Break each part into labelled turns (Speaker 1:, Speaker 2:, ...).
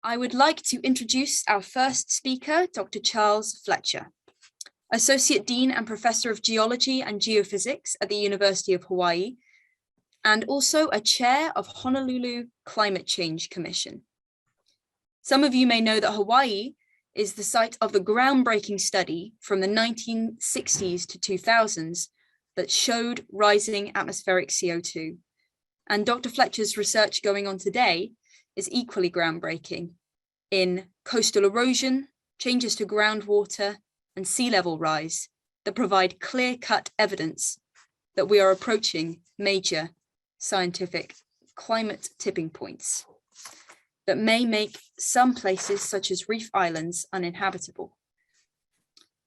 Speaker 1: I would like to introduce our first speaker, Dr. Charles Fletcher, Associate Dean and Professor of Geology and Geophysics at the University of Hawaii, and also a chair of Honolulu Climate Change Commission. Some of you may know that Hawaii is the site of the groundbreaking study from the 1960s to 2000s that showed rising atmospheric CO2. And Dr. Fletcher's research going on today is equally groundbreaking in coastal erosion, changes to groundwater, and sea level rise that provide clear-cut evidence that we are approaching major scientific climate tipping points that may make some places such as Reef Islands uninhabitable.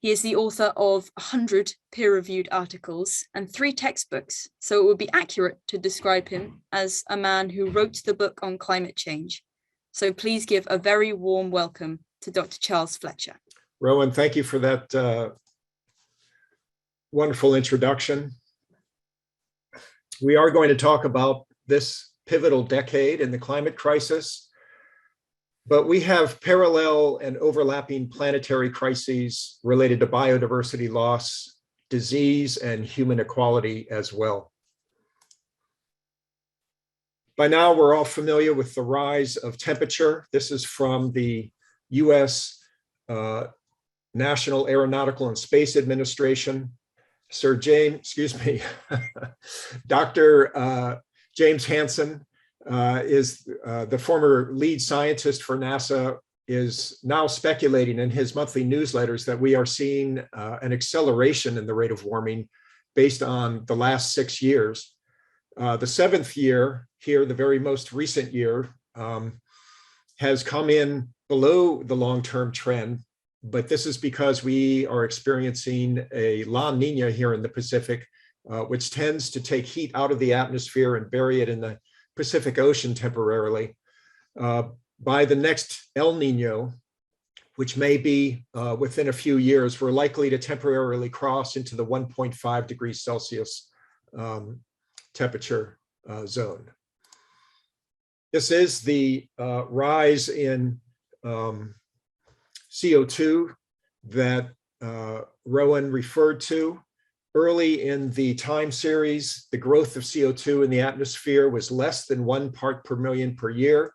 Speaker 1: He is the author of 100 peer-reviewed articles and 3 textbooks, so it would be accurate to describe him as a man who wrote the book on climate change. So please give a very warm welcome to Dr. Charles Fletcher.
Speaker 2: Rowan, thank you for that wonderful introduction. We are going to talk about this pivotal decade in the climate crisis, but we have parallel and overlapping planetary crises related to biodiversity loss, disease, and human equality as well. By now, we're all familiar with the rise of temperature. This is from the US National Aeronautical and Space Administration. Dr. James Hansen is the former lead scientist for NASA, is now speculating in his monthly newsletters that we are seeing an acceleration in the rate of warming based on the last 6 years. The 7th year here, the very most recent year, has come in below the long-term trend, but this is because we are experiencing a La Nina here in the Pacific, which tends to take heat out of the atmosphere and bury it in the Pacific Ocean temporarily. By the next El Nino, which may be within a few years, we're likely to temporarily cross into the 1.5 degrees Celsius temperature zone. This is the rise in CO2 that Rowan referred to. Early in the time series, the growth of CO2 in the atmosphere was less than 1 part per million per year,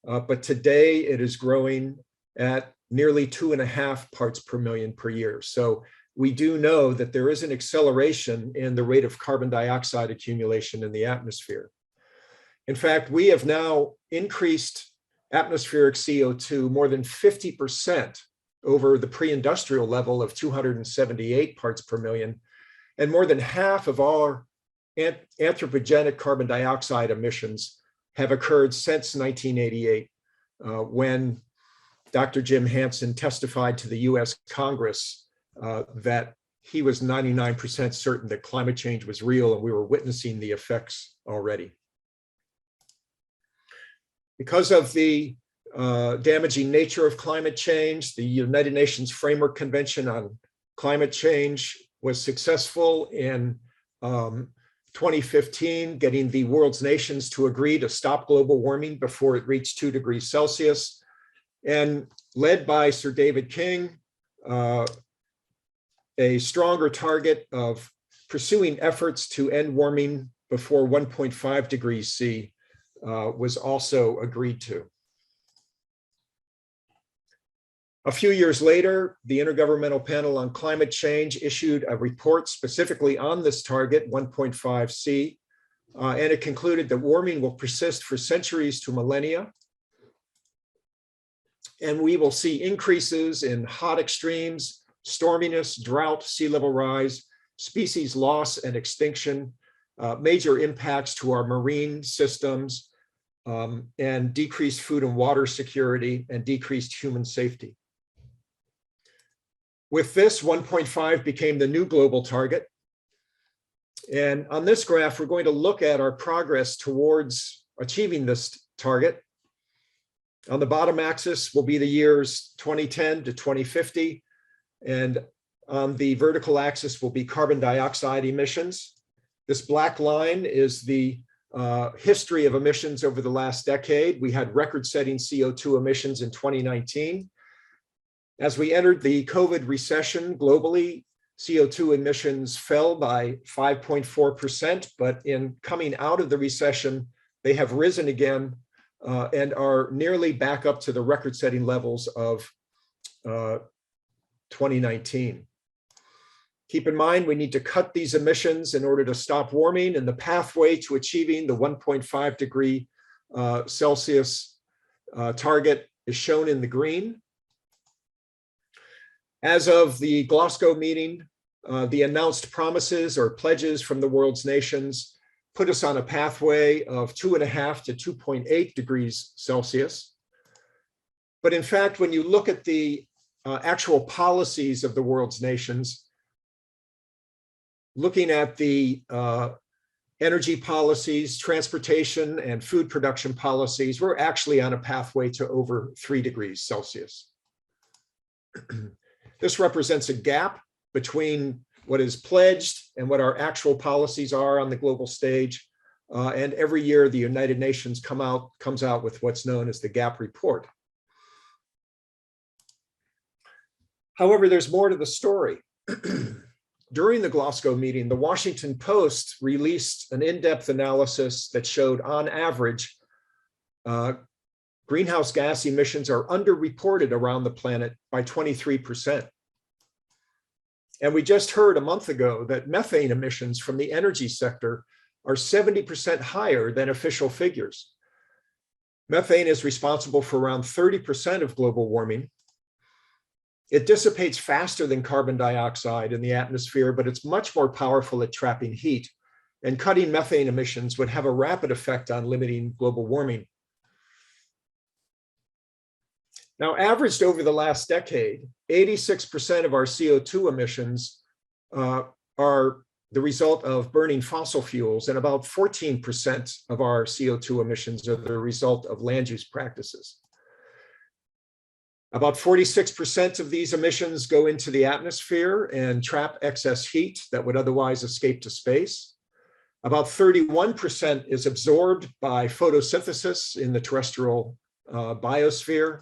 Speaker 2: but today it is growing at nearly 2.5 parts per million per year. So we do know that there is an acceleration in the rate of carbon dioxide accumulation in the atmosphere. In fact, we have now increased atmospheric CO2 more than 50% over the pre-industrial level of 278 parts per million, and more than half of our anthropogenic carbon dioxide emissions have occurred since 1988, when Dr. Jim Hansen testified to the US Congress that he was 99% certain that climate change was real and we were witnessing the effects already. Because of the damaging nature of climate change, the United Nations Framework Convention on Climate Change was successful in 2015, getting the world's nations to agree to stop global warming before it reached 2 degrees Celsius. And led by Sir David King, a stronger target of pursuing efforts to end warming before 1.5 degrees C was also agreed to. A few years later, the Intergovernmental Panel on Climate Change issued a report specifically on this target, 1.5 C, and it concluded that warming will persist for centuries to millennia, and we will see increases in hot extremes, storminess, drought, sea level rise, species loss and extinction, major impacts to our marine systems, and decreased food and water security and decreased human safety. With this, 1.5 became the new global target. And on this graph, we're going to look at our progress towards achieving this target. On the bottom axis will be the years 2010 to 2050. And on the vertical axis will be carbon dioxide emissions. This black line is the history of emissions over the last decade. We had record-setting CO2 emissions in 2019. As we entered the COVID recession globally, CO2 emissions fell by 5.4%, but in coming out of the recession, they have risen again and are nearly back up to the record-setting levels of 2019. Keep in mind, we need to cut these emissions in order to stop warming, and the pathway to achieving the 1.5 degree Celsius target is shown in the green. As of the Glasgow meeting, the announced promises or pledges from the world's nations put us on a pathway of 2.5 to 2.8 degrees Celsius. But in fact, when you look at the actual policies of the world's nations, looking at the energy policies, transportation, and food production policies, we're actually on a pathway to over 3 degrees Celsius. This represents a gap between what is pledged and what our actual policies are on the global stage. And every year, the United Nations comes out with what's known as the GAP report. However, there's more to the story. During the Glasgow meeting, the Washington Post released an in-depth analysis that showed, on average, greenhouse gas emissions are underreported around the planet by 23%. And we just heard a month ago that methane emissions from the energy sector are 70% higher than official figures. Methane is responsible for around 30% of global warming. It dissipates faster than carbon dioxide in the atmosphere, but it's much more powerful at trapping heat. And cutting methane emissions would have a rapid effect on limiting global warming. Now, averaged over the last decade, 86% of our CO2 emissions are the result of burning fossil fuels, and about 14% of our CO2 emissions are the result of land use practices. About 46% of these emissions go into the atmosphere and trap excess heat that would otherwise escape to space. About 31% is absorbed by photosynthesis in the terrestrial biosphere.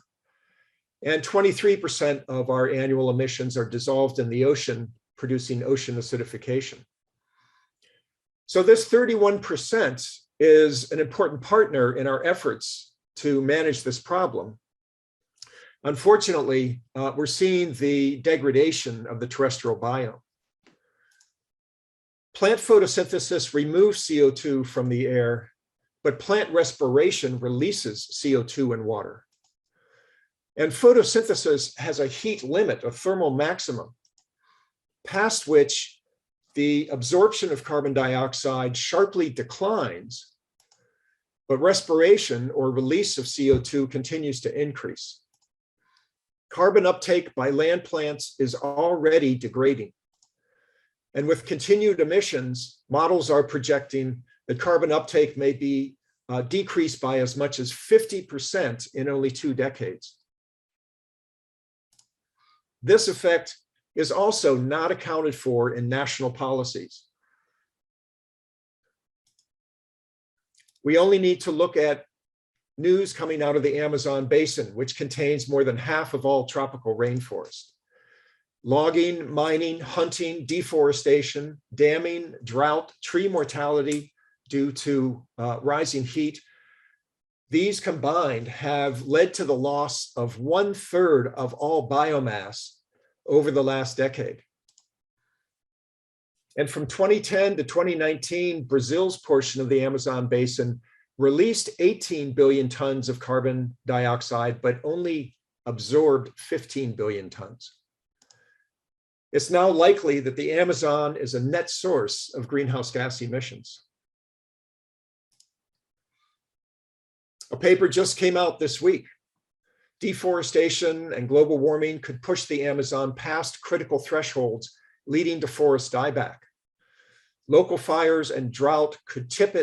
Speaker 2: And 23% of our annual emissions are dissolved in the ocean, producing ocean acidification. So this 31% is an important partner in our efforts to manage this problem. Unfortunately, we're seeing the degradation of the terrestrial biome. Plant photosynthesis removes CO2 from the air, but plant respiration releases CO2 and water. And photosynthesis has a heat limit, a thermal maximum, past which the absorption of carbon dioxide sharply declines, but respiration or release of CO2 continues to increase. Carbon uptake by land plants is already degrading. And with continued emissions, models are projecting that carbon uptake may be decreased by as much as 50% in only 2 decades. This effect is also not accounted for in national policies. We only need to look at news coming out of the Amazon basin, which contains more than half of all tropical rainforest. Logging, mining, hunting, deforestation, damming, drought, tree mortality due to rising heat. These combined have led to the loss of 1/3 of all biomass over the last decade. And from 2010 to 2019, Brazil's portion of the Amazon basin released 18 billion tons of carbon dioxide, but only absorbed 15 billion tons. It's now likely that the Amazon is a net source of greenhouse gas emissions. A paper just came out this week. Deforestation and global warming could push the Amazon past critical thresholds, leading to forest dieback. Local fires and drought could tip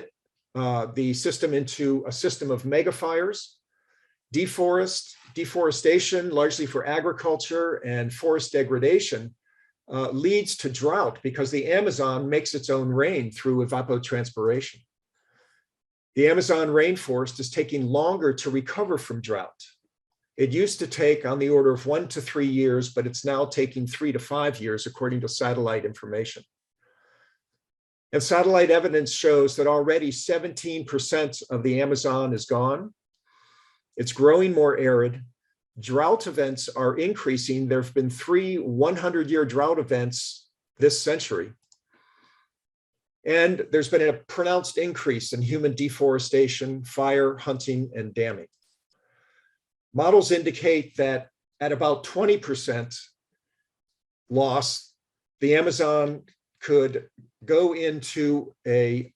Speaker 2: the system into a system of megafires. Deforestation, largely for agriculture, and forest degradation leads to drought because the Amazon makes its own rain through evapotranspiration. The Amazon rainforest is taking longer to recover from drought. It used to take on the order of 1 to 3 years, but it's now taking 3 to 5 years, according to satellite information. And satellite evidence shows that already 17% of the Amazon is gone. It's growing more arid. Drought events are increasing. There have been 3 100-year drought events this century. And there's been a pronounced increase in human deforestation, fire, hunting, and damming. Models indicate that at about 20% loss, the Amazon could go into a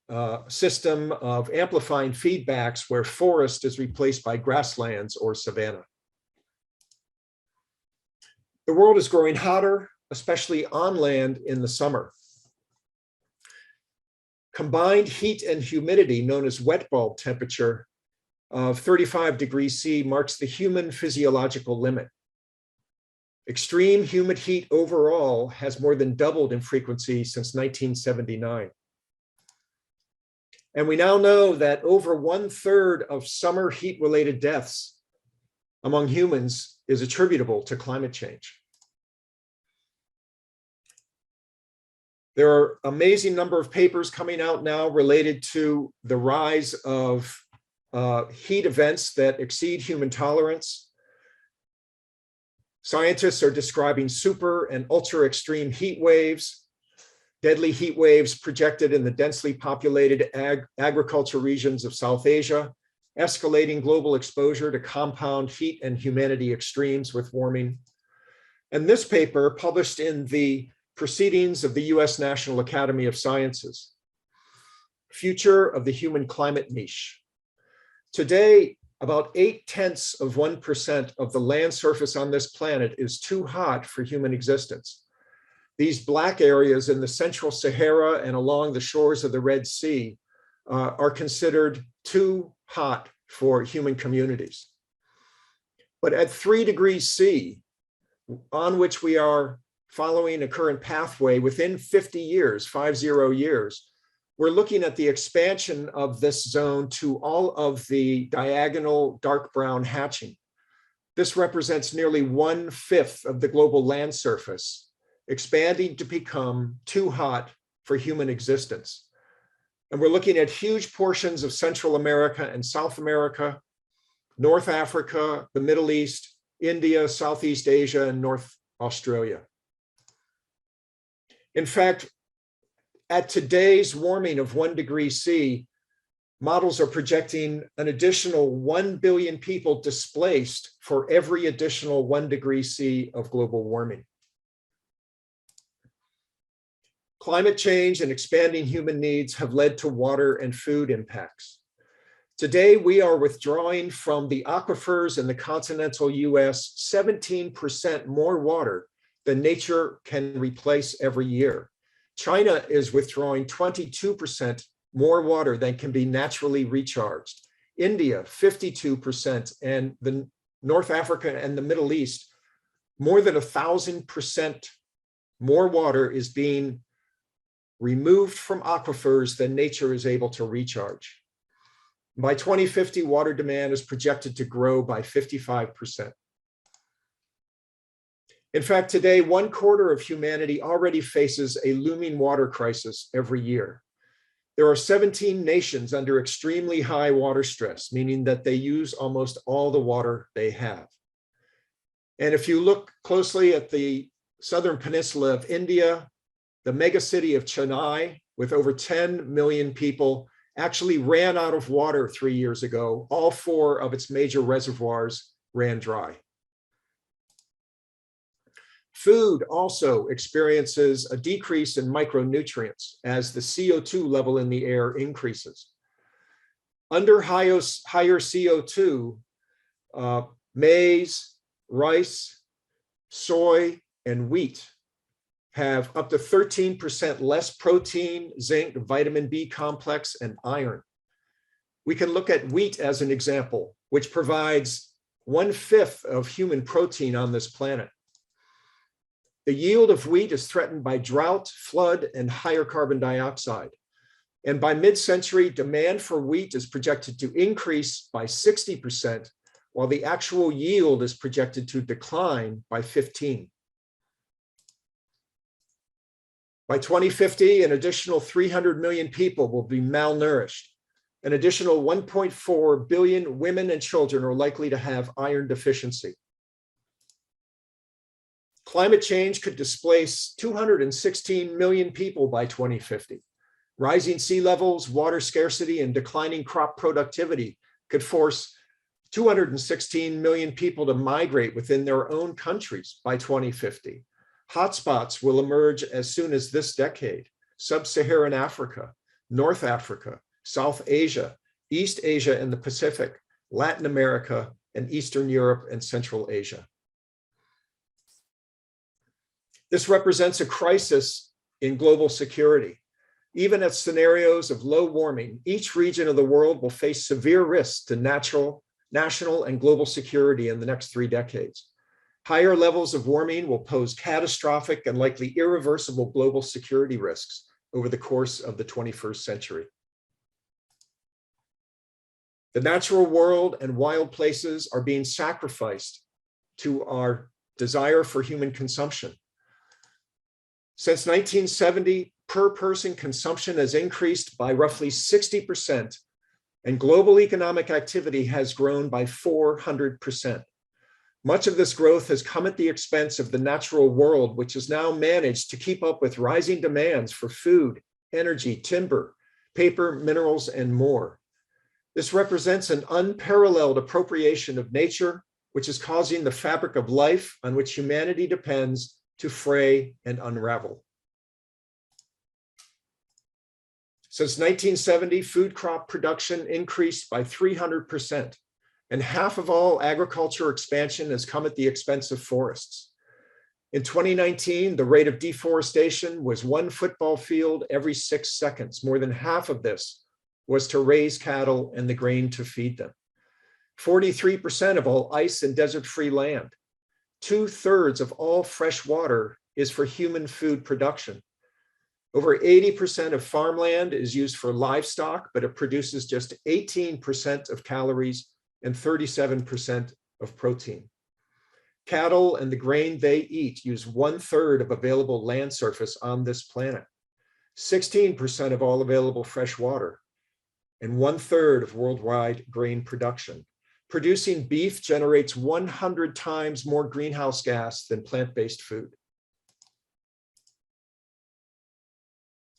Speaker 2: system of amplifying feedbacks where forest is replaced by grasslands or savanna. The world is growing hotter, especially on land in the summer. Combined heat and humidity, known as wet bulb temperature, of 35 degrees C marks the human physiological limit. Extreme humid heat overall has more than doubled in frequency since 1979. And we now know that over 1/3 of summer heat-related deaths among humans is attributable to climate change. There are an amazing number of papers coming out now related to the rise of heat events that exceed human tolerance. Scientists are describing super and ultra extreme heat waves, deadly heat waves projected in the densely populated agriculture regions of South Asia, escalating global exposure to compound heat and humanity extremes with warming. And this paper, published in the Proceedings of the US National Academy of Sciences, Future of the Human Climate Niche. Today, about 0.8% of the land surface on this planet is too hot for human existence. These black areas in the central Sahara and along the shores of the Red Sea are considered too hot for human communities. But at 3 degrees C, on which we are following a current pathway, within 50 years, 50 years, we're looking at the expansion of this zone to all of the diagonal dark brown hatching. This represents nearly 1/5 of the global land surface, expanding to become too hot for human existence. And we're looking at huge portions of Central America and South America, North Africa, the Middle East, India, Southeast Asia, and North Australia. In fact, at today's warming of 1 degree C, models are projecting an additional 1 billion people displaced for every additional 1 degree C of global warming. Climate change and expanding human needs have led to water and food impacts. Today, we are withdrawing from the aquifers in the continental US 17% more water than nature can replace every year. China is withdrawing 22% more water than can be naturally recharged. India, 52%, and the North Africa and the Middle East, more than 1,000% more water is being removed from aquifers than nature is able to recharge. By 2050, water demand is projected to grow by 55%. In fact, today, 1/4 of humanity already faces a looming water crisis every year. There are 17 nations under extremely high water stress, meaning that they use almost all the water they have. And if you look closely at the southern peninsula of India, the megacity of Chennai, with over 10 million people, actually ran out of water 3 years ago. All 4 of its major reservoirs ran dry. Food also experiences a decrease in micronutrients as the CO2 level in the air increases. Under higher CO2, maize, rice, soy, and wheat have up to 13% less protein, zinc, vitamin B complex, and iron. We can look at wheat as an example, which provides 1/5 of human protein on this planet. The yield of wheat is threatened by drought, flood, and higher carbon dioxide. And by mid-century, demand for wheat is projected to increase by 60%, while the actual yield is projected to decline by 15%. By 2050, an additional 300 million people will be malnourished. An additional 1.4 billion women and children are likely to have iron deficiency. Climate change could displace 216 million people by 2050. Rising sea levels, water scarcity, and declining crop productivity could force 216 million people to migrate within their own countries by 2050. Hotspots will emerge as soon as this decade: Sub-Saharan Africa, North Africa, South Asia, East Asia and the Pacific, Latin America, and Eastern Europe and Central Asia. This represents a crisis in global security. Even at scenarios of low warming, each region of the world will face severe risks to national and global security in the next 3 decades. Higher levels of warming will pose catastrophic and likely irreversible global security risks over the course of the 21st century. The natural world and wild places are being sacrificed to our desire for human consumption. Since 1970, per person consumption has increased by roughly 60%, and global economic activity has grown by 400%. Much of this growth has come at the expense of the natural world, which is now managed to keep up with rising demands for food, energy, timber, paper, minerals, and more. This represents an unparalleled appropriation of nature, which is causing the fabric of life on which humanity depends to fray and unravel. Since 1970, food crop production increased by 300%, and half of all agriculture expansion has come at the expense of forests. In 2019, the rate of deforestation was 1 football field every 6 seconds. More than half of this was to raise cattle and the grain to feed them. 43% of all ice and desert-free land. 2/3 of all fresh water is for human food production. Over 80% of farmland is used for livestock, but it produces just 18% of calories and 37% of protein. Cattle and the grain they eat use 1/3 of available land surface on this planet, 16% of all available fresh water, and 1/3 of worldwide grain production. Producing beef generates 100 times more greenhouse gas than plant-based food.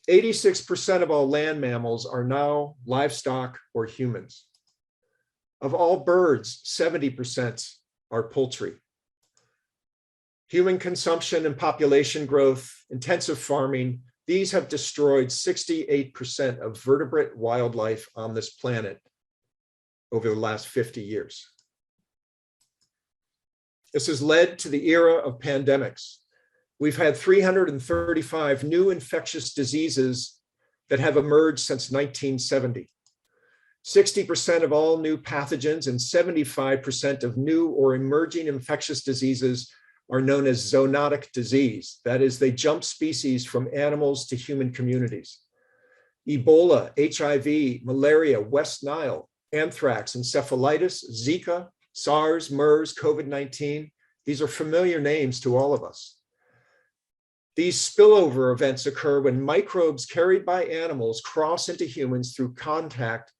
Speaker 2: 86% of all land mammals are now livestock or humans. Of all birds, 70% are poultry. Human consumption and population growth, intensive farming, these have destroyed 68% of vertebrate wildlife on this planet over the last 50 years. This has led to the era of pandemics. We've had 335 new infectious diseases that have emerged since 1970. 60% of all new pathogens and 75% of new or emerging infectious diseases are known as zoonotic disease. That is, they jump species from animals to human communities. Ebola, HIV, malaria, West Nile, anthrax, encephalitis, Zika, SARS, MERS, COVID-19, these are familiar names to all of us. These spillover events occur when microbes carried by animals cross into humans through contact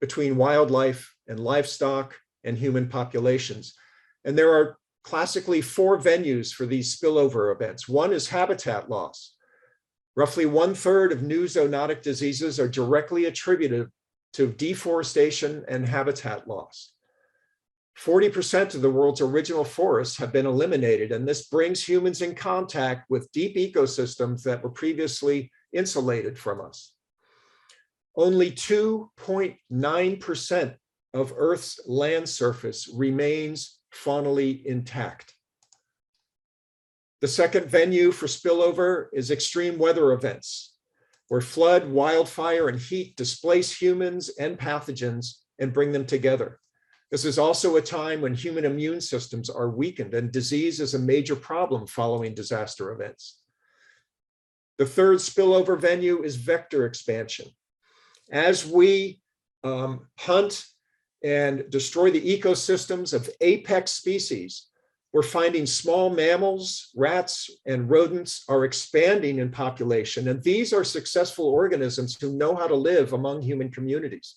Speaker 2: between wildlife and livestock and human populations. And there are classically 4 venues for these spillover events. One is habitat loss. Roughly 1/3 of new zoonotic diseases are directly attributed to deforestation and habitat loss. 40% of the world's original forests have been eliminated, and this brings humans in contact with deep ecosystems that were previously insulated from us. Only 2.9% of Earth's land surface remains faunally intact. The second venue for spillover is extreme weather events, where flood, wildfire, and heat displace humans and pathogens and bring them together. This is also a time when human immune systems are weakened and disease is a major problem following disaster events. The third spillover venue is vector expansion. As we hunt and destroy the ecosystems of apex species, we're finding small mammals, rats, and rodents are expanding in population. And these are successful organisms who know how to live among human communities.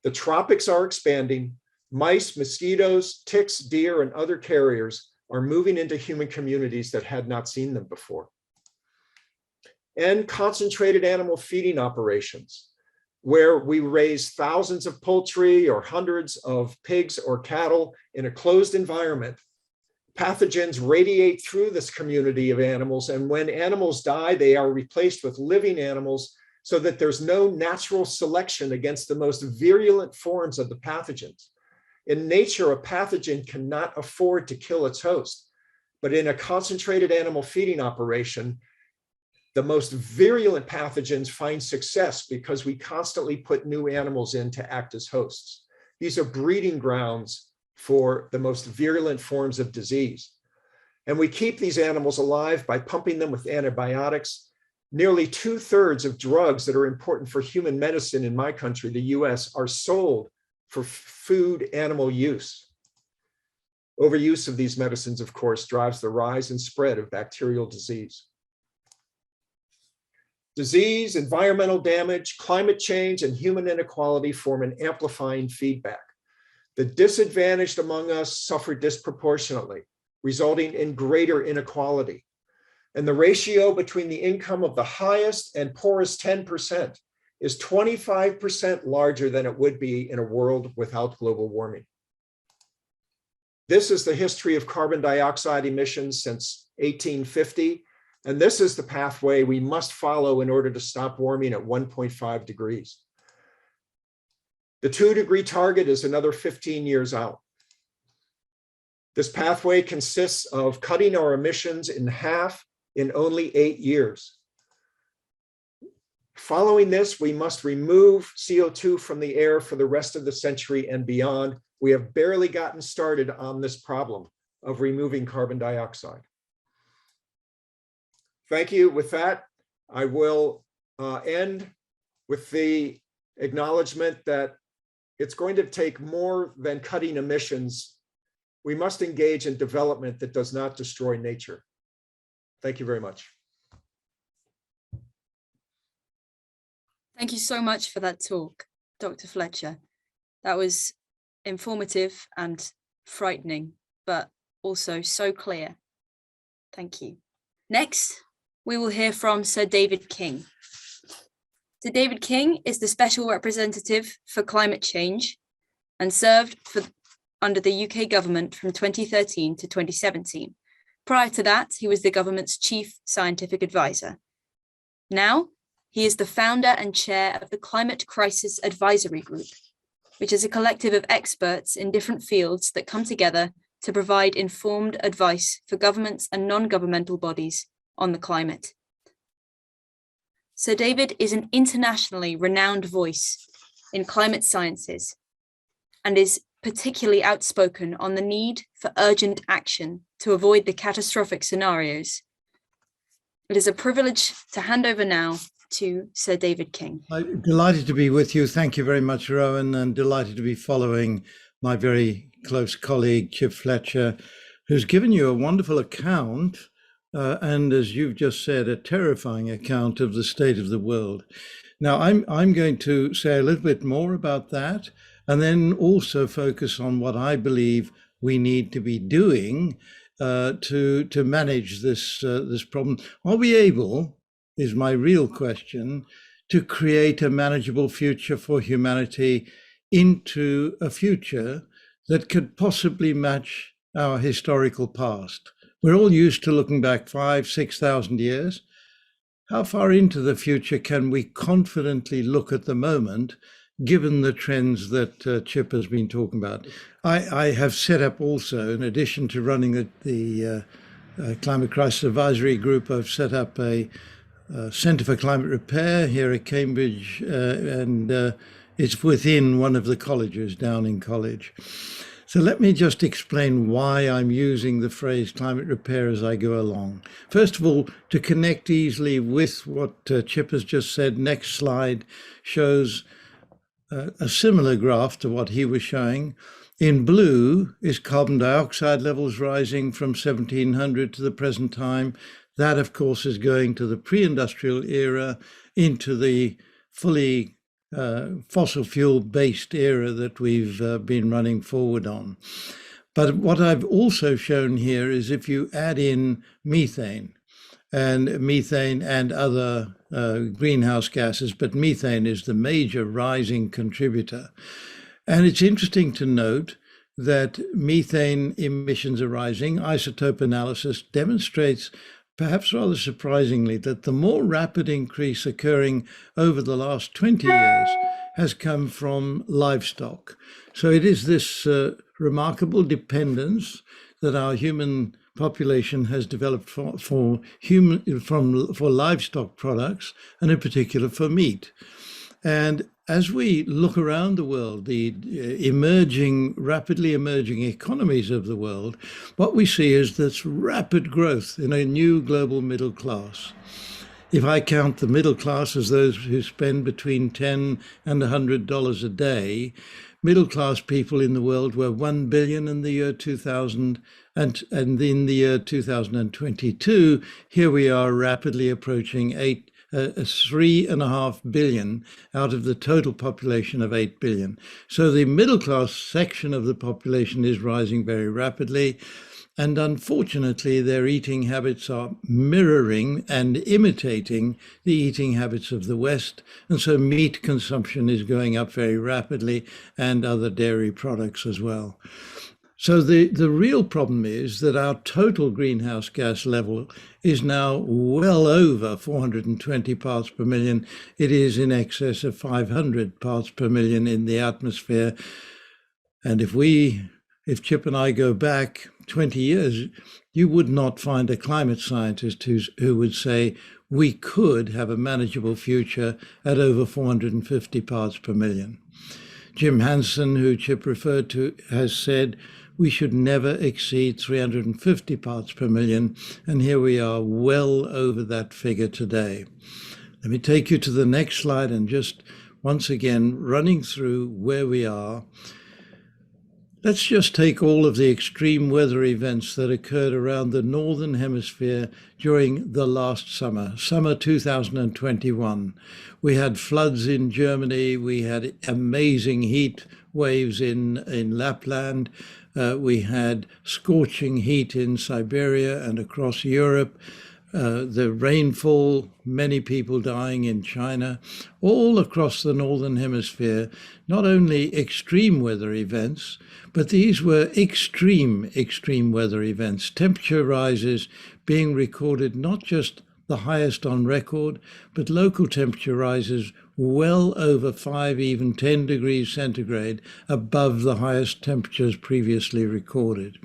Speaker 2: The tropics are expanding. Mice, mosquitoes, ticks, deer, and other carriers are moving into human communities that had not seen them before. And concentrated animal feeding operations, where we raise thousands of poultry or hundreds of pigs or cattle in a closed environment. Pathogens radiate through this community of animals, and when animals die, they are replaced with living animals so that there's no natural selection against the most virulent forms of the pathogens. In nature, a pathogen cannot afford to kill its host, but in a concentrated animal feeding operation, the most virulent pathogens find success because we constantly put new animals in to act as hosts. These are breeding grounds for the most virulent forms of disease. And we keep these animals alive by pumping them with antibiotics. Nearly 2/3 of drugs that are important for human medicine in my country, the US, are sold for food animal use. Overuse of these medicines, of course, drives the rise and spread of bacterial disease. Disease, environmental damage, climate change, and human inequality form an amplifying feedback. The disadvantaged among us suffer disproportionately, resulting in greater inequality. And the ratio between the income of the highest and poorest 10% is 25% larger than it would be in a world without global warming. This is the history of carbon dioxide emissions since 1850. And this is the pathway we must follow in order to stop warming at 1.5 degrees. The 2-degree target is another 15 years out. This pathway consists of cutting our emissions in half in only 8 years. Following this, we must remove CO2 from the air for the rest of the century and beyond. We have barely gotten started on this problem of removing carbon dioxide. Thank you. With that, I will end with the acknowledgement that it's going to take more than cutting emissions. We must engage in development that does not destroy nature. Thank you very much.
Speaker 1: Thank you so much for that talk, Dr. Fletcher. That was informative and frightening, but also so clear. Thank you. Next, we will hear from Sir David King. Sir David King is the Special Representative for Climate Change and served under the UK government from 2013 to 2017. Prior to that, he was the government's Chief Scientific Advisor. Now, he is the founder and chair of the Climate Crisis Advisory Group, which is a collective of experts in different fields that come together to provide informed advice for governments and non-governmental bodies on the climate. Sir David is an internationally renowned voice in climate sciences and is particularly outspoken on the need for urgent action to avoid the catastrophic scenarios. It is a privilege to hand over now to Sir David King.
Speaker 3: I'm delighted to be with you. Thank you very much, Rowan, and delighted to be following my very close colleague, Chip Fletcher, who's given you a wonderful account, and as you've just said, a terrifying account of the state of the world. Now, I'm going to say a little bit more about that, and then also focus on what I believe we need to be doing to manage this problem. Are we able, is my real question, to create a manageable future for humanity into a future that could possibly match our historical past? We're all used to looking back 5,000, 6,000 years. How far into the future can we confidently look at the moment, given the trends that Chip has been talking about? I have set up also, in addition to running the Climate Crisis Advisory Group, I've set up a Centre for Climate Repair here at Cambridge, and it's within one of the colleges, Downing College. So let me just explain why I'm using the phrase climate repair as I go along. First of all, to connect easily with what Chip has just said, next slide shows a similar graph to what he was showing. In blue is carbon dioxide levels rising from 1700 to the present time. That, of course, is going to the pre-industrial era into the fully fossil fuel based era that we've been running forward on. But what I've also shown here is if you add in methane and other greenhouse gases, but methane is the major rising contributor. And it's interesting to note that methane emissions are rising. Isotope analysis demonstrates, perhaps rather surprisingly, that the more rapid increase occurring over the last 20 years has come from livestock. So it is this remarkable dependence that our human population has developed for livestock products, and in particular for meat. And as we look around the world, the rapidly emerging economies of the world, what we see is this rapid growth in a new global middle class. If I count the middle class as those who spend between $10 and $100 a day, middle class people in the world were 1 billion in the year 2000, and in the year 2022, here we are rapidly approaching 3.5 billion out of the total population of 8 billion. So the middle class section of the population is rising very rapidly. And unfortunately, their eating habits are mirroring and imitating the eating habits of the West. And so meat consumption is going up very rapidly, and other dairy products as well. So the real problem is that our total greenhouse gas level is now well over 420 parts per million. It is in excess of 500 parts per million in the atmosphere. And if Chip and I go back 20 years, you would not find a climate scientist who would say we could have a manageable future at over 450 parts per million. Jim Hansen, who Chip referred to, has said we should never exceed 350 parts per million, and here we are well over that figure today. Let me take you to the next slide and just once again running through where we are. Let's just take all of the extreme weather events that occurred around the Northern Hemisphere during the last summer 2021. We had floods in Germany, we had amazing heat waves in Lapland, we had scorching heat in Siberia and across Europe, the rainfall, many people dying in China, all across the Northern Hemisphere, not only extreme weather events, but these were extreme weather events, temperature rises being recorded, not just the highest on record, but local temperature rises well over 5, even 10 degrees centigrade above the highest temperatures previously recorded.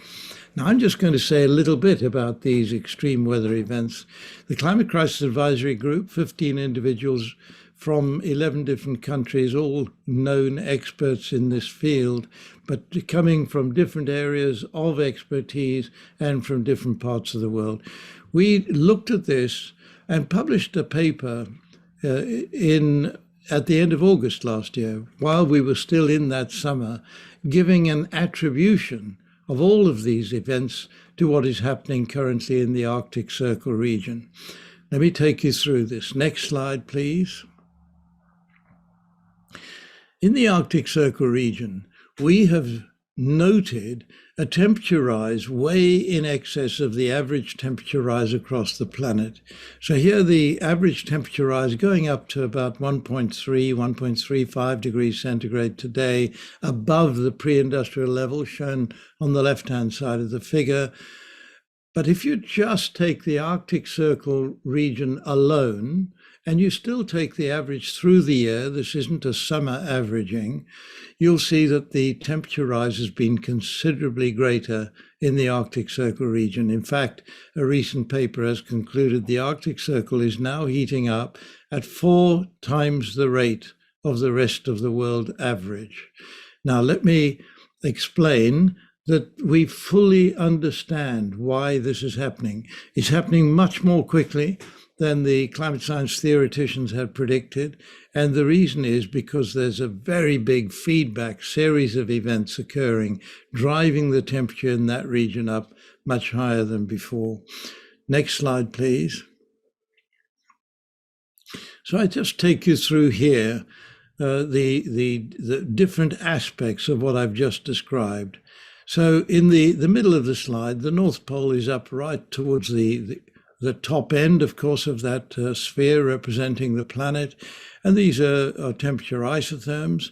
Speaker 3: Now, I'm just going to say a little bit about these extreme weather events. The Climate Crisis Advisory Group, 15 individuals from 11 different countries, all known experts in this field, but coming from different areas of expertise and from different parts of the world. We looked at this and published a paper at the end of August last year, while we were still in that summer, giving an attribution of all of these events to what is happening currently in the Arctic Circle region. Let me take you through this. Next slide, please. In the Arctic Circle region, we have noted a temperature rise way in excess of the average temperature rise across the planet. So here the average temperature rise going up to about 1.3, 1.35 degrees centigrade today, above the pre-industrial level shown on the left-hand side of the figure. But if you just take the Arctic Circle region alone, and you still take the average through the year, this isn't a summer averaging, you'll see that the temperature rise has been considerably greater in the Arctic Circle region. In fact, a recent paper has concluded the Arctic Circle is now heating up at 4 times the rate of the rest of the world average. Now, let me explain that we fully understand why this is happening. It's happening much more quickly than the climate science theoreticians had predicted. And the reason is because there's a very big feedback series of events occurring, driving the temperature in that region up much higher than before. Next slide, please. So I just take you through here the different aspects of what I've just described. So in the middle of the slide, the North Pole is up right towards the top end, of course, of that sphere representing the planet. And these are temperature isotherms.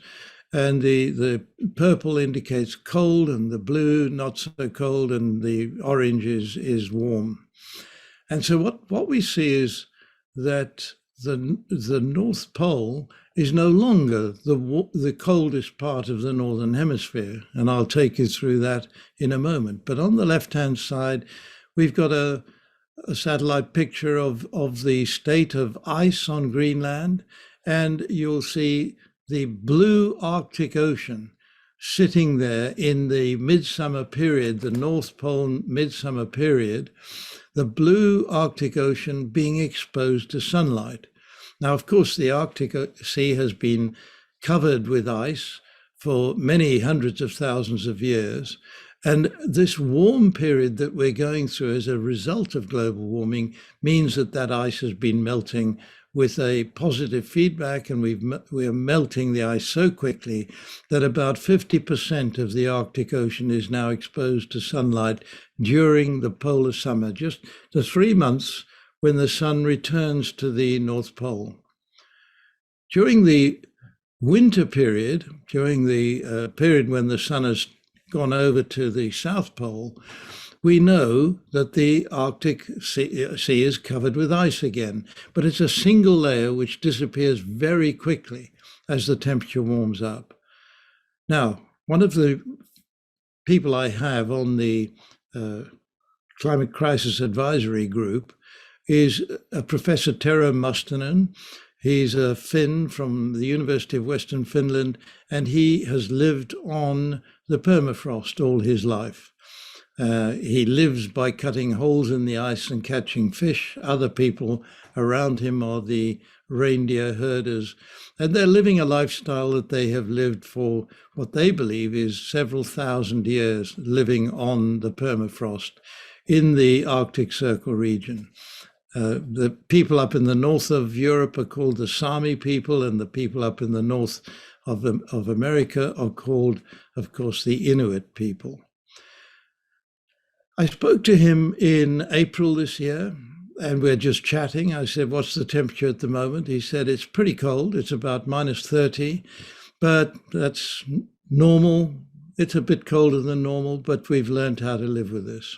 Speaker 3: And the purple indicates cold, and the blue not so cold, and the orange is warm. And so what we see is that the North Pole is no longer the coldest part of the Northern Hemisphere. And I'll take you through that in a moment. But on the left-hand side, we've got a satellite picture of the state of ice on Greenland. And you'll see the blue Arctic Ocean sitting there in the midsummer period, the North Pole midsummer period, the blue Arctic Ocean being exposed to sunlight. Now, of course, the Arctic Sea has been covered with ice for many hundreds of thousands of years. And this warm period that we're going through as a result of global warming means that ice has been melting with a positive feedback, and we are melting the ice so quickly that about 50% of the Arctic Ocean is now exposed to sunlight during the polar summer, just the 3 months when the sun returns to the North Pole. During the winter period, during the period when the sun has gone over to the South Pole, we know that the Arctic Sea is covered with ice again, but it's a single layer which disappears very quickly as the temperature warms up. Now, one of the people I have on the Climate Crisis Advisory Group is Professor Tero Mustonen. He's a Finn from the University of Western Finland, and he has lived on the permafrost all his life. He lives by cutting holes in the ice and catching fish. Other people around him are the reindeer herders, and they're living a lifestyle that they have lived for what they believe is several thousand years, living on the permafrost in the Arctic Circle region. The people up in the north of Europe are called the Sami people, and the people up in the north of America are called, of course, the Inuit people. I spoke to him in April this year, and we're just chatting. I said, what's the temperature at the moment? He said, it's pretty cold. It's about -30, but that's normal. It's a bit colder than normal, but we've learned how to live with this.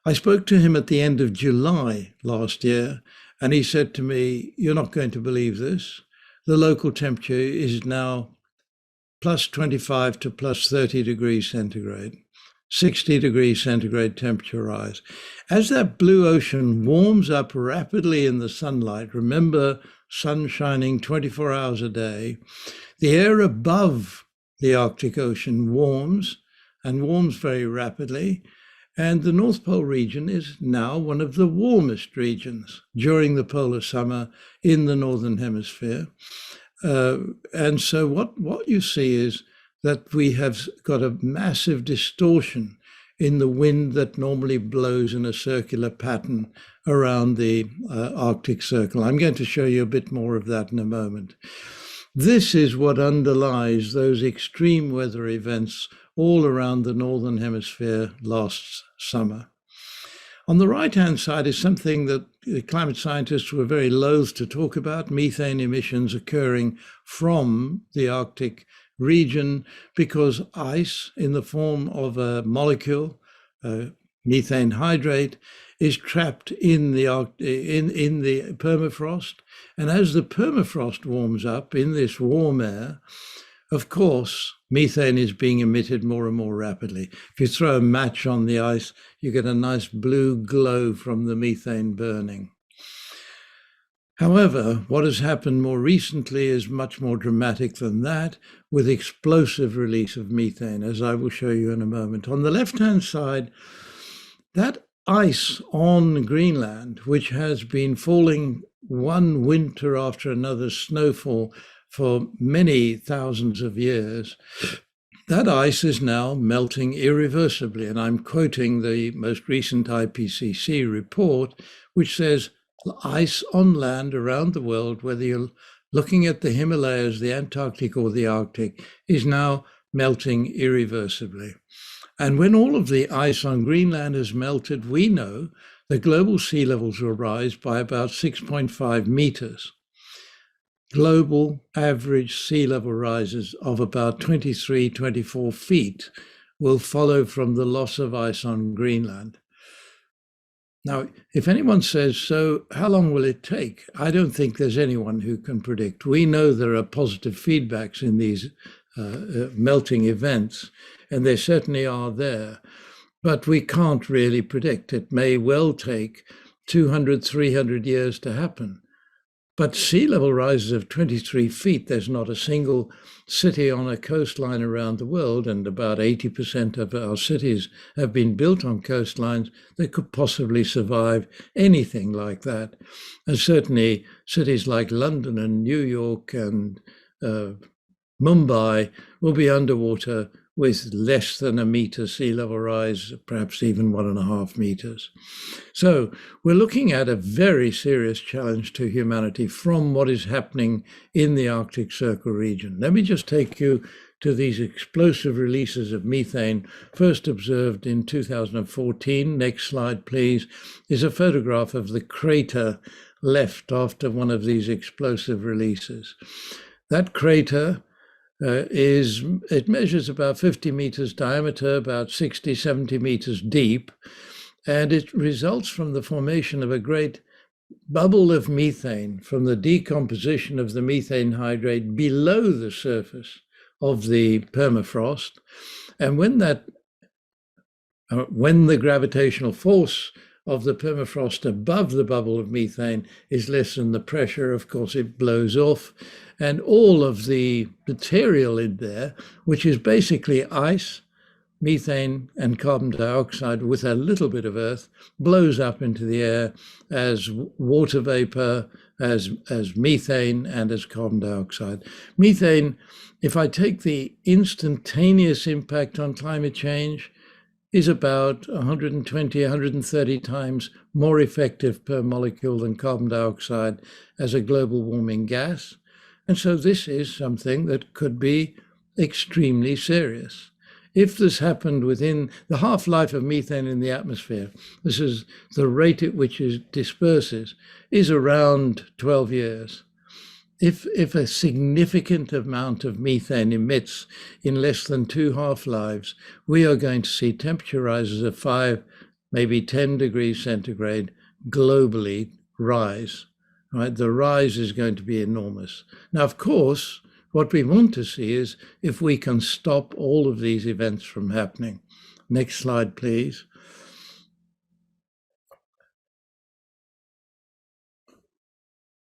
Speaker 3: I spoke to him at the end of July last year, and he said to me, you're not going to believe this. The local temperature is now +25 to +30 degrees centigrade, 60 degrees centigrade temperature rise. As that blue ocean warms up rapidly in the sunlight, remember sun shining 24 hours a day, the air above the Arctic Ocean warms and warms very rapidly. And the North Pole region is now one of the warmest regions during the polar summer in the Northern Hemisphere. And so what you see is that we have got a massive distortion in the wind that normally blows in a circular pattern around the Arctic Circle. I'm going to show you a bit more of that in a moment. This is what underlies those extreme weather events all around the Northern Hemisphere last summer. On the right-hand side is something that the climate scientists were very loath to talk about, methane emissions occurring from the Arctic region because ice in the form of a molecule, methane hydrate, is trapped in the permafrost. And as the permafrost warms up in this warm air, of course, methane is being emitted more and more rapidly. If you throw a match on the ice, you get a nice blue glow from the methane burning. However, what has happened more recently is much more dramatic than that, with explosive release of methane, as I will show you in a moment. On the left-hand side, that ice on Greenland, which has been falling one winter after another snowfall for many thousands of years, that ice is now melting irreversibly. And I'm quoting the most recent IPCC report, which says ice on land around the world, whether you're looking at the Himalayas, the Antarctic, or the Arctic, is now melting irreversibly. And when all of the ice on Greenland has melted, we know that global sea levels will rise by about 6.5 meters. Global average sea level rises of about 23, 24 feet will follow from the loss of ice on Greenland. Now, if anyone says, so how long will it take? I don't think there's anyone who can predict. We know there are positive feedbacks in these melting events, and they certainly are there, but we can't really predict. It may well take 200, 300 years to happen. But sea level rises of 23 feet, there's not a single city on a coastline around the world, and about 80% of our cities have been built on coastlines that could possibly survive anything like that. And certainly cities like London and New York and Mumbai will be underwater with less than a meter sea level rise, perhaps even 1.5 meters. So we're looking at a very serious challenge to humanity from what is happening in the Arctic Circle region. Let me just take you to these explosive releases of methane, first observed in 2014. Next slide, please, is a photograph of the crater left after one of these explosive releases. That crater it measures about 50 meters diameter, about 60, 70 meters deep, and it results from the formation of a great bubble of methane from the decomposition of the methane hydrate below the surface of the permafrost. And when the gravitational force of the permafrost above the bubble of methane is less than the pressure, of course, it blows off. And all of the material in there, which is basically ice, methane, and carbon dioxide with a little bit of earth, blows up into the air as water vapor, as methane, and as carbon dioxide. Methane, if I take the instantaneous impact on climate change, is about 120, 130 times more effective per molecule than carbon dioxide as a global warming gas. And so this is something that could be extremely serious. If this happened within the half-life of methane in the atmosphere, this is the rate at which it disperses, is around 12 years. If a significant amount of methane emits in less than 2 half-lives, we are going to see temperature rises of 5, maybe 10 degrees centigrade globally rise. Right? The rise is going to be enormous. Now, of course, what we want to see is if we can stop all of these events from happening. Next slide, please.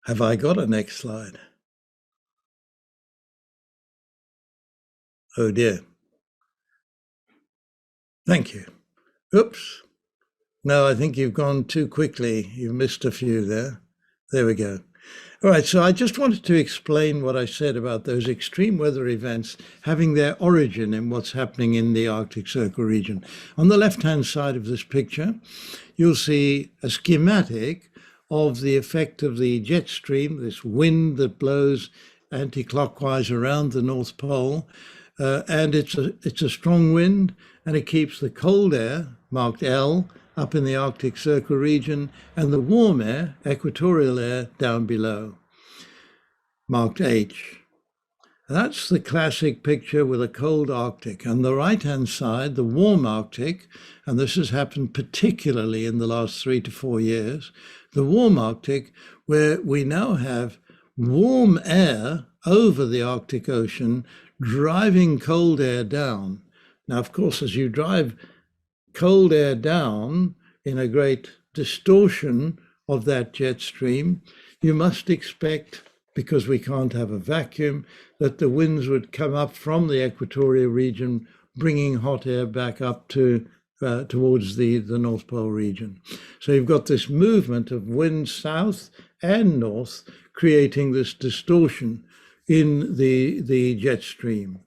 Speaker 3: Have I got a next slide? Oh dear. Thank you. Oops. No, I think you've gone too quickly. You missed a few there. There we go. All right, so I just wanted to explain what I said about those extreme weather events having their origin in what's happening in the Arctic Circle region. On the left-hand side of this picture, you'll see a schematic of the effect of the jet stream, this wind that blows anti-clockwise around the North Pole. And it's a strong wind, and it keeps the cold air, marked L, up in the Arctic Circle region, and the warm air, equatorial air, down below, marked H. That's the classic picture with a cold Arctic. On the right-hand side, the warm Arctic, and this has happened particularly in the last 3 to 4 years, the warm Arctic, where we now have warm air over the Arctic Ocean, driving cold air down. Now, of course, as you drive cold air down in a great distortion of that jet stream, you must expect, because we can't have a vacuum, that the winds would come up from the equatorial region, bringing hot air back up to towards the North Pole region. So you've got this movement of wind south and north, creating this distortion in the jet stream.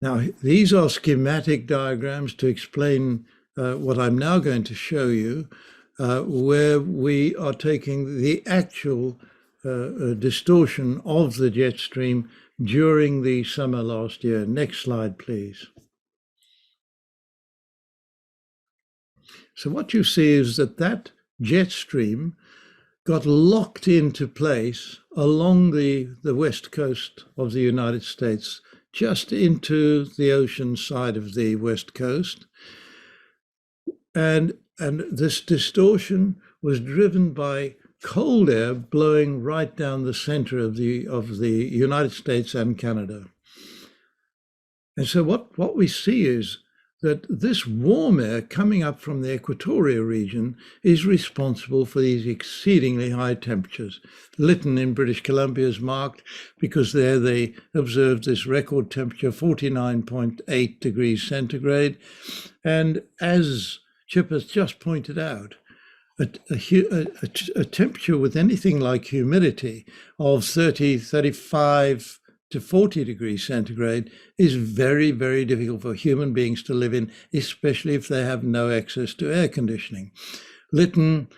Speaker 3: Now, these are schematic diagrams to explain what I'm now going to show you, where we are taking the actual distortion of the jet stream during the summer last year. Next slide, please. So what you see is that jet stream got locked into place along the west coast of the United States, just into the ocean side of the west coast. And this distortion was driven by cold air blowing right down the center of the United States and Canada. And so what we see is that this warm air coming up from the equatorial region is responsible for these exceedingly high temperatures. Lytton in British Columbia is marked because there they observed this record temperature, 49.8 degrees centigrade. And as Chip has just pointed out, a temperature with anything like humidity of 30, 35 to 40 degrees centigrade is very, very difficult for human beings to live in, especially if they have no access to air conditioning. Lytton,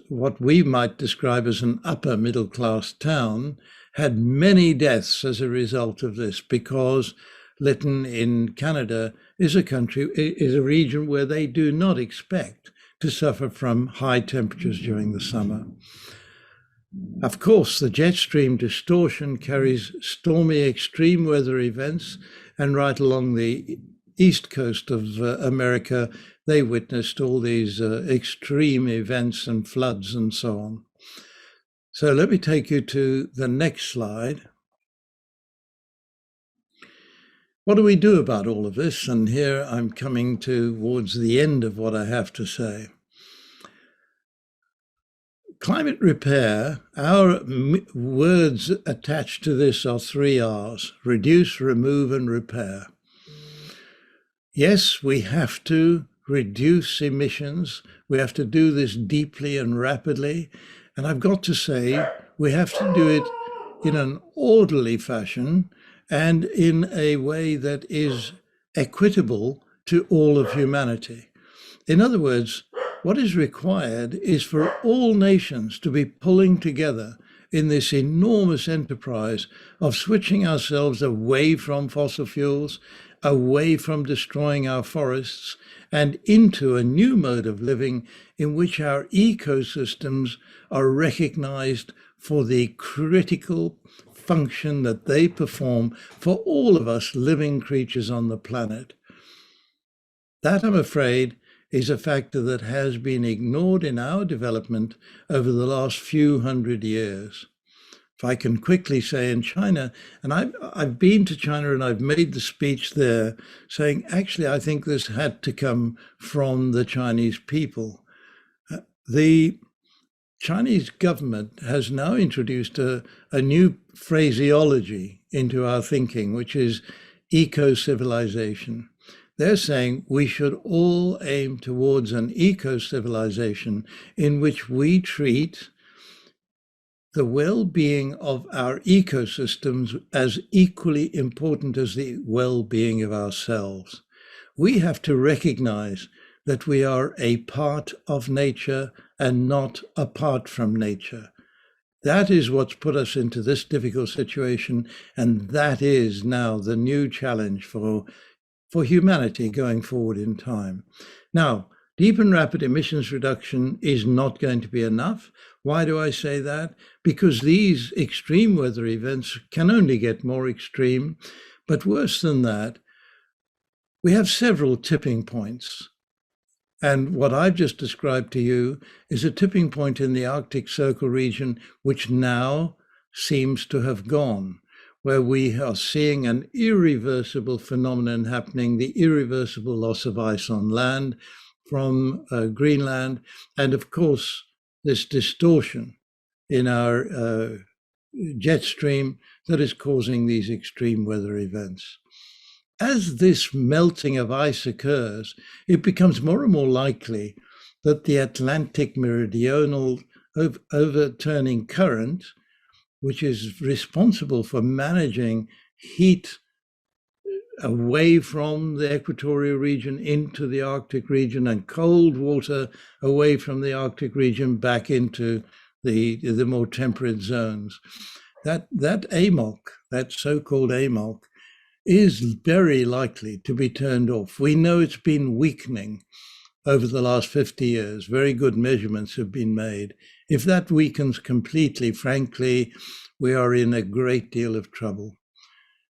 Speaker 3: what we might describe as an upper middle class town, had many deaths as a result of this, because Lytton in Canada is a region where they do not expect to suffer from high temperatures during the summer. Of course, the jet stream distortion carries stormy extreme weather events, and right along the east coast of America, they witnessed all these extreme events and floods and so on. So let me take you to the next slide. What do we do about all of this? And here I'm coming towards the end of what I have to say. Climate repair, our words attached to this are 3 R's: reduce, remove, and repair. Yes, we have to reduce emissions. We have to do this deeply and rapidly. And I've got to say, we have to do it in an orderly fashion and in a way that is equitable to all of humanity. In other words, what is required is for all nations to be pulling together in this enormous enterprise of switching ourselves away from fossil fuels, away from destroying our forests, and into a new mode of living in which our ecosystems are recognized for the critical function that they perform for all of us living creatures on the planet. That, I'm afraid, is a factor that has been ignored in our development over the last few hundred years. If I can quickly say, in China, and I've been to China and I've made the speech there saying, actually, I think this had to come from the Chinese people. The Chinese government has now introduced a new phraseology into our thinking, which is eco-civilization. They're saying we should all aim towards an eco-civilization in which we treat the well-being of our ecosystems as equally important as the well-being of ourselves. We have to recognize that we are a part of nature and not apart from nature. That is what's put us into this difficult situation, and that is now the new challenge for humanity going forward in time. Now, deep and rapid emissions reduction is not going to be enough. Why do I say that? Because these extreme weather events can only get more extreme. But worse than that, we have several tipping points. And what I've just described to you is a tipping point in the Arctic Circle region, which now seems to have gone, where we are seeing an irreversible phenomenon happening, the irreversible loss of ice on land from Greenland. And of course, this distortion in our jet stream that is causing these extreme weather events. As this melting of ice occurs, it becomes more and more likely that the Atlantic meridional overturning current, which is responsible for managing heat away from the equatorial region into the Arctic region and cold water away from the Arctic region back into the more temperate zones. That AMOC, that so-called AMOC, is very likely to be turned off. We know it's been weakening over the last 50 years. Very good measurements have been made. If that weakens completely, frankly, we are in a great deal of trouble.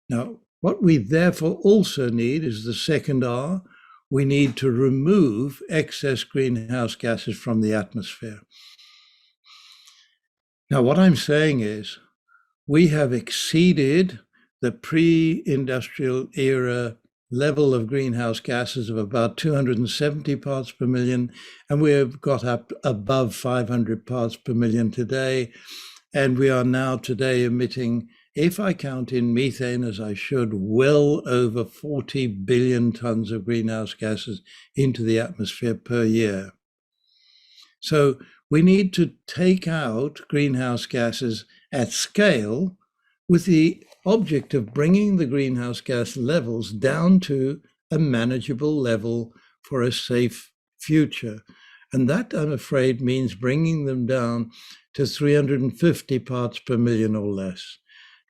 Speaker 3: Now, what we therefore also need is the second R. We need to remove excess greenhouse gases from the atmosphere. Now, what I'm saying is we have exceeded the pre-industrial era level of greenhouse gases of about 270 parts per million, and we have got up above 500 parts per million today. And we are now today emitting, if I count in methane as I should, well over 40 billion tons of greenhouse gases into the atmosphere per year. So we need to take out greenhouse gases at scale with the object of bringing the greenhouse gas levels down to a manageable level for a safe future. And that, I'm afraid, means bringing them down to 350 parts per million or less.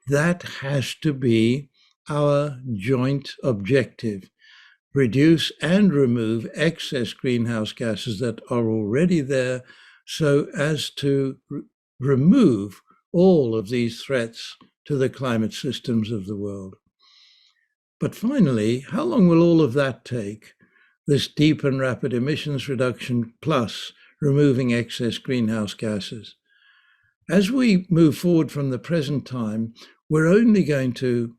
Speaker 3: That has to be our joint objective. Reduce and remove excess greenhouse gases that are already there so as to remove all of these threats to the climate systems of the world. But finally, how long will all of that take? This deep and rapid emissions reduction plus removing excess greenhouse gases. As we move forward from the present time, we're only going to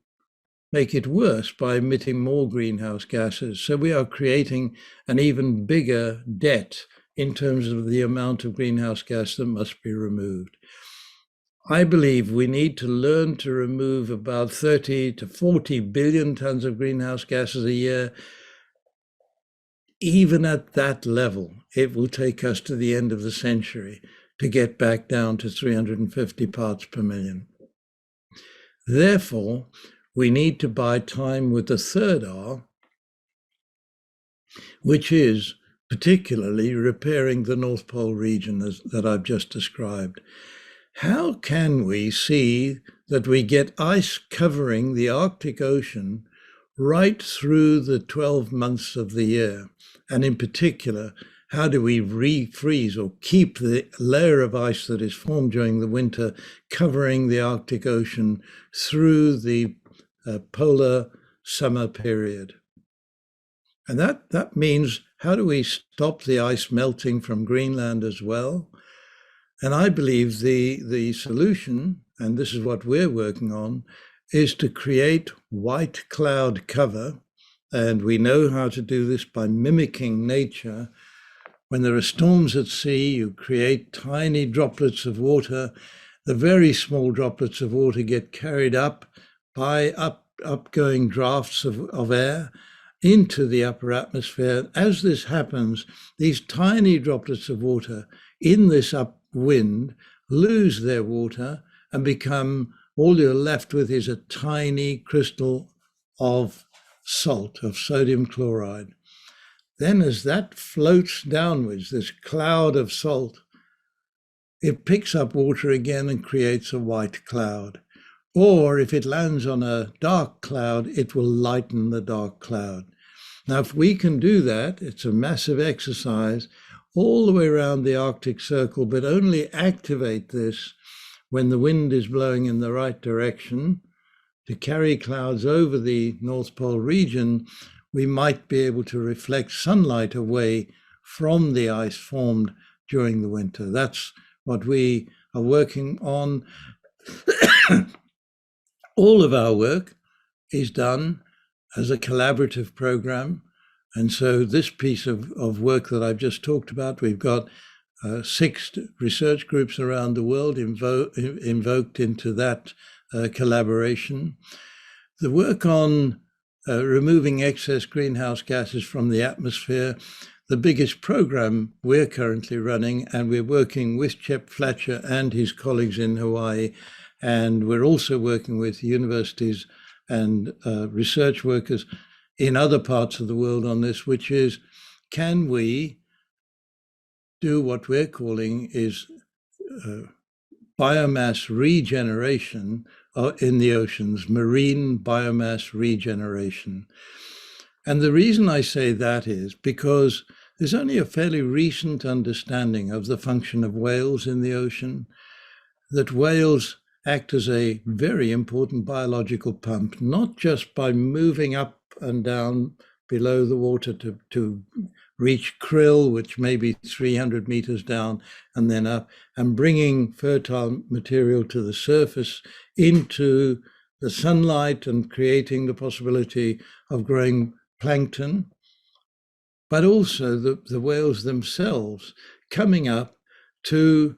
Speaker 3: make it worse by emitting more greenhouse gases. So we are creating an even bigger debt in terms of the amount of greenhouse gas that must be removed. I believe we need to learn to remove about 30 to 40 billion tons of greenhouse gases a year. Even at that level, it will take us to the end of the century to get back down to 350 parts per million. Therefore, we need to buy time with the third R, which is particularly repairing the North Pole region that I've just described. How can we see that we get ice covering the Arctic Ocean right through the 12 months of the year? And in particular, how do we refreeze or keep the layer of ice that is formed during the winter covering the Arctic Ocean through the polar summer period? And that means, how do we stop the ice melting from Greenland as well? And I believe the solution, and this is what we're working on, is to create white cloud cover. And we know how to do this by mimicking nature. When there are storms at sea, you create tiny droplets of water. The very small droplets of water get carried up by upgoing drafts of air into the upper atmosphere. As this happens, these tiny droplets of water in this upwind lose their water and become, all you're left with is a tiny crystal of salt, of sodium chloride. Then as that floats downwards, this cloud of salt, it picks up water again and creates a white cloud. Or if it lands on a dark cloud, it will lighten the dark cloud. Now, if we can do that, it's a massive exercise all the way around the Arctic Circle, but only activate this when the wind is blowing in the right direction to carry clouds over the North Pole region. We might be able to reflect sunlight away from the ice formed during the winter. That's what we are working on. All of our work is done as a collaborative program. And so this piece of work that I've just talked about, we've got 6 research groups around the world invoked into that collaboration. The work on removing excess greenhouse gases from the atmosphere, the biggest program we're currently running, and we're working with Charles Fletcher and his colleagues in Hawaii, and we're also working with universities and research workers in other parts of the world on this, which is, can we do what we're calling is biomass regeneration in the oceans, marine biomass regeneration. And the reason I say that is because there's only a fairly recent understanding of the function of whales in the ocean, that whales act as a very important biological pump, not just by moving up and down below the water to reach krill, which may be 300 meters down and then up, and bringing fertile material to the surface into the sunlight and creating the possibility of growing plankton, but also the whales themselves coming up to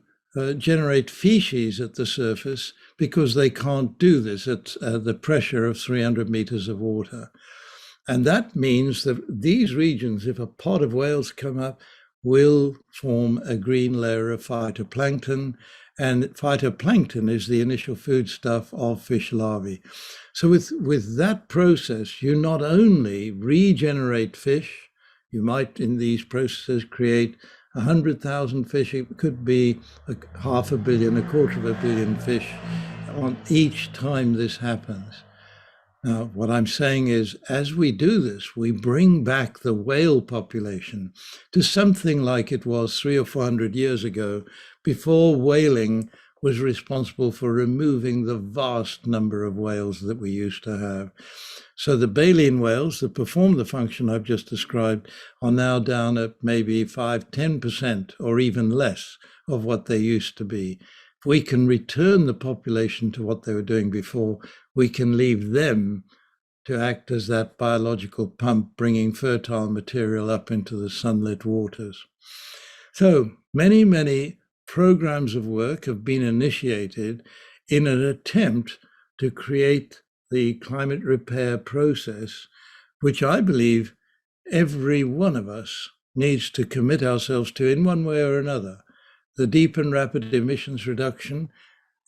Speaker 3: generate feces at the surface, because they can't do this at the pressure of 300 meters of water. And that means that these regions, if a pod of whales come up, will form a green layer of phytoplankton, and phytoplankton is the initial foodstuff of fish larvae. So with that process, you not only regenerate fish, you might in these processes create 100,000 fish, it could be 500 million, 250 million fish on each time this happens. Now, what I'm saying is, as we do this, we bring back the whale population to something like it was 300 or 400 years ago, before whaling was responsible for removing the vast number of whales that we used to have. So the baleen whales that perform the function I've just described are now down at maybe 5–10% or even less of what they used to be. If we can return the population to what they were doing before, we can leave them to act as that biological pump, bringing fertile material up into the sunlit waters. So many, many programs of work have been initiated in an attempt to create the climate repair process, which I believe every one of us needs to commit ourselves to in one way or another. The deep and rapid emissions reduction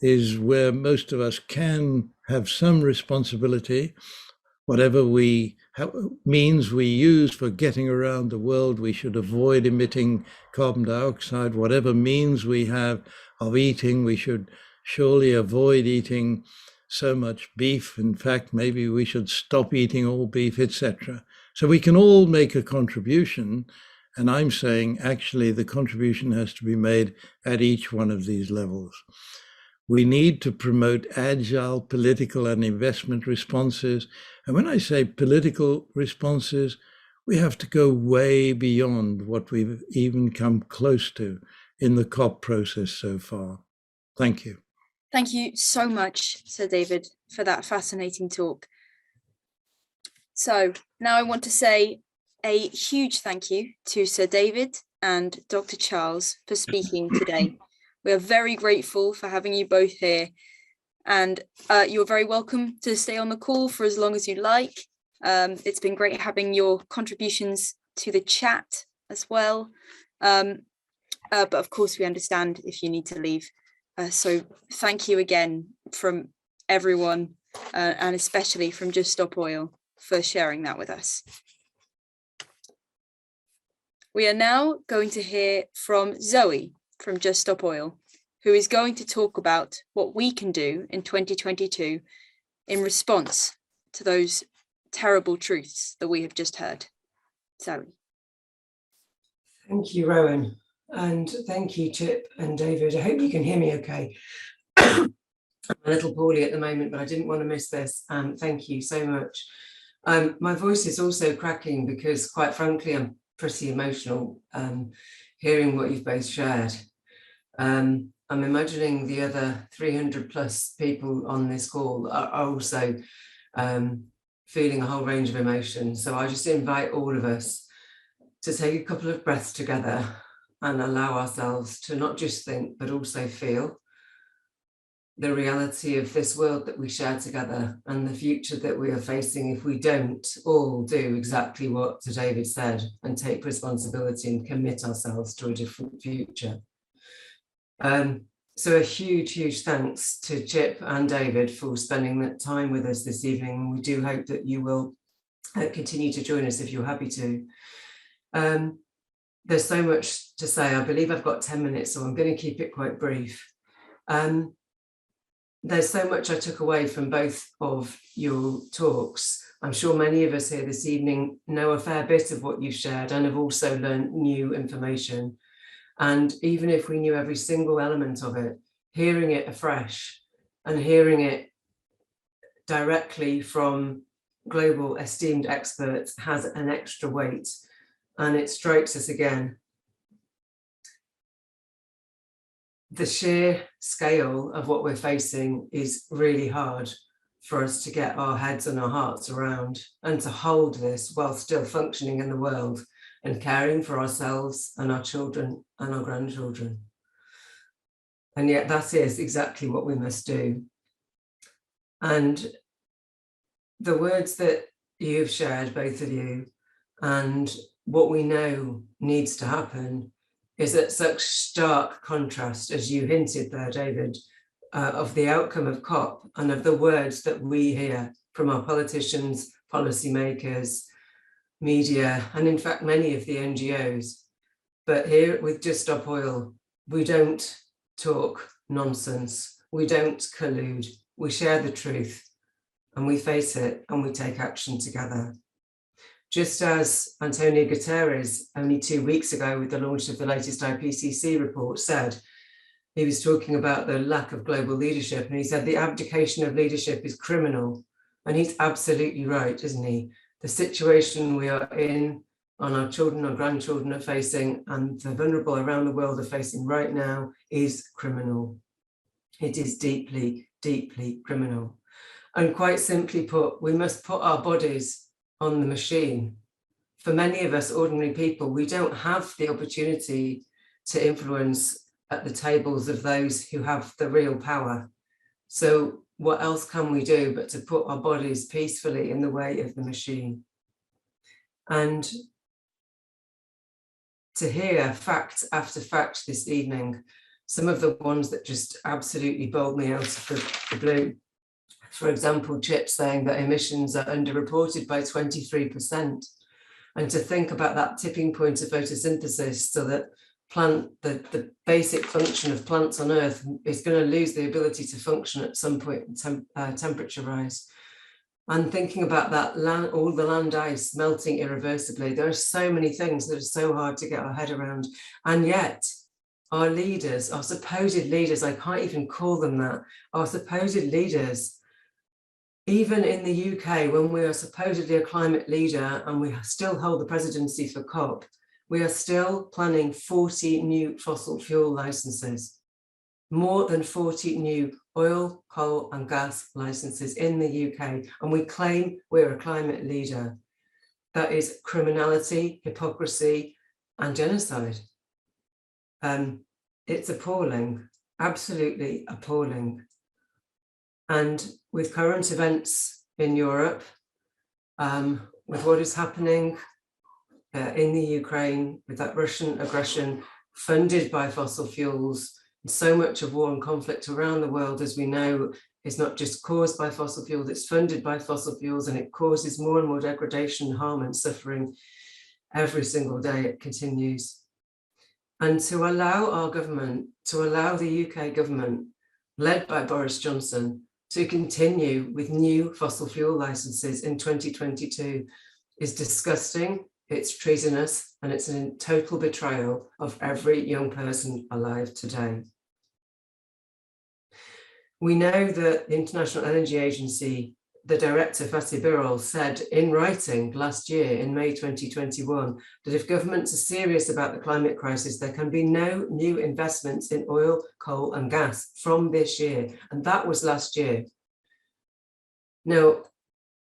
Speaker 3: is where most of us can have some responsibility. Whatever means we use for getting around the world, we should avoid emitting carbon dioxide. Whatever means we have of eating, we should surely avoid eating so much beef. In fact, maybe we should stop eating all beef, etc. So we can all make a contribution. And I'm saying, actually, the contribution has to be made at each one of these levels. We need to promote agile political and investment responses. And when I say political responses, we have to go way beyond what we've even come close to in the COP process so far. Thank you.
Speaker 1: Thank you so much, Sir David, for that fascinating talk. So now I want to say a huge thank you to Sir David and Dr. Charles for speaking today. We are very grateful for having you both here, and you're very welcome to stay on the call for as long as you like. It's been great having your contributions to the chat as well. But of course, we understand if you need to leave. So thank you again from everyone, and especially from Just Stop Oil, for sharing that with us. We are now going to hear from Zoe from Just Stop Oil, who is going to talk about what we can do in 2022 in response to those terrible truths that we have just heard. Zoe.
Speaker 4: Thank you, Rowan, and thank you, Chip and David. I hope you can hear me okay. I'm a little poorly at the moment, but I didn't want to miss this. Thank you so much. My voice is also cracking because, quite frankly, I'm pretty emotional hearing what you've both shared. I'm imagining the other 300 plus people on this call are also feeling a whole range of emotions. So I just invite all of us to take a couple of breaths together and allow ourselves to not just think, but also feel the reality of this world that we share together and the future that we are facing if we don't all do exactly what Sir David said and take responsibility and commit ourselves to a different future. So a huge, huge thanks to Chip and David for spending that time with us this evening. We do hope that you will continue to join us if you're happy to. There's so much to say. I believe I've got 10 minutes, so I'm going to keep it quite brief. There's so much I took away from both of your talks. I'm sure many of us here this evening know a fair bit of what you've shared and have also learned new information. And even if we knew every single element of it, hearing it afresh and hearing it directly from global esteemed experts has an extra weight, and it strikes us again. The sheer scale of what we're facing is really hard for us to get our heads and our hearts around, and to hold this while still functioning in the world and caring for ourselves and our children and our grandchildren. And yet that is exactly what we must do. And the words that you've shared, both of you, and what we know needs to happen is at such stark contrast, as you hinted there, David, of the outcome of COP and of the words that we hear from our politicians, policymakers, media, and in fact, many of the NGOs. But here with Just Stop Oil, we don't talk nonsense. We don't collude. We share the truth and we face it and we take action together. Just as Antonio Guterres only 2 weeks ago with the launch of the latest IPCC report said, he was talking about the lack of global leadership, and he said the abdication of leadership is criminal. And he's absolutely right, isn't he? The situation we are in, and our children, our grandchildren are facing, and the vulnerable around the world are facing right now is criminal. It is deeply, deeply criminal. And quite simply put, we must put our bodies on the machine. For many of us ordinary people, we don't have the opportunity to influence at the tables of those who have the real power. So what else can we do but to put our bodies peacefully in the way of the machine? And to hear fact after fact this evening, some of the ones that just absolutely bowled me out of the blue. For example, Chip saying that emissions are underreported by 23%. And to think about that tipping point of photosynthesis so that the basic function of plants on Earth is going to lose the ability to function at some point, temperature rise. And thinking about that land, all the land ice melting irreversibly, there are so many things that are so hard to get our head around. And yet our leaders, our supposed leaders, I can't even call them that, our supposed leaders, even in the UK, when we are supposedly a climate leader and we still hold the presidency for COP, we are still planning 40 new fossil fuel licenses, more than 40 new oil, coal and gas licenses in the UK. And we claim we're a climate leader. That is criminality, hypocrisy and genocide. It's appalling, absolutely appalling. And with current events in Europe, with what is happening in the Ukraine, with that Russian aggression funded by fossil fuels, and so much of war and conflict around the world, as we know, is not just caused by fossil fuels, it's funded by fossil fuels, and it causes more and more degradation, harm and suffering every single day it continues. And to allow our government, to allow the UK government, led by Boris Johnson, to continue with new fossil fuel licenses in 2022 is disgusting, it's treasonous, and it's a total betrayal of every young person alive today. We know that the International Energy Agency, the director, Fatih Birol, said in writing last year in May 2021 that if governments are serious about the climate crisis, there can be no new investments in oil, coal and gas from this year. And that was last year. Now,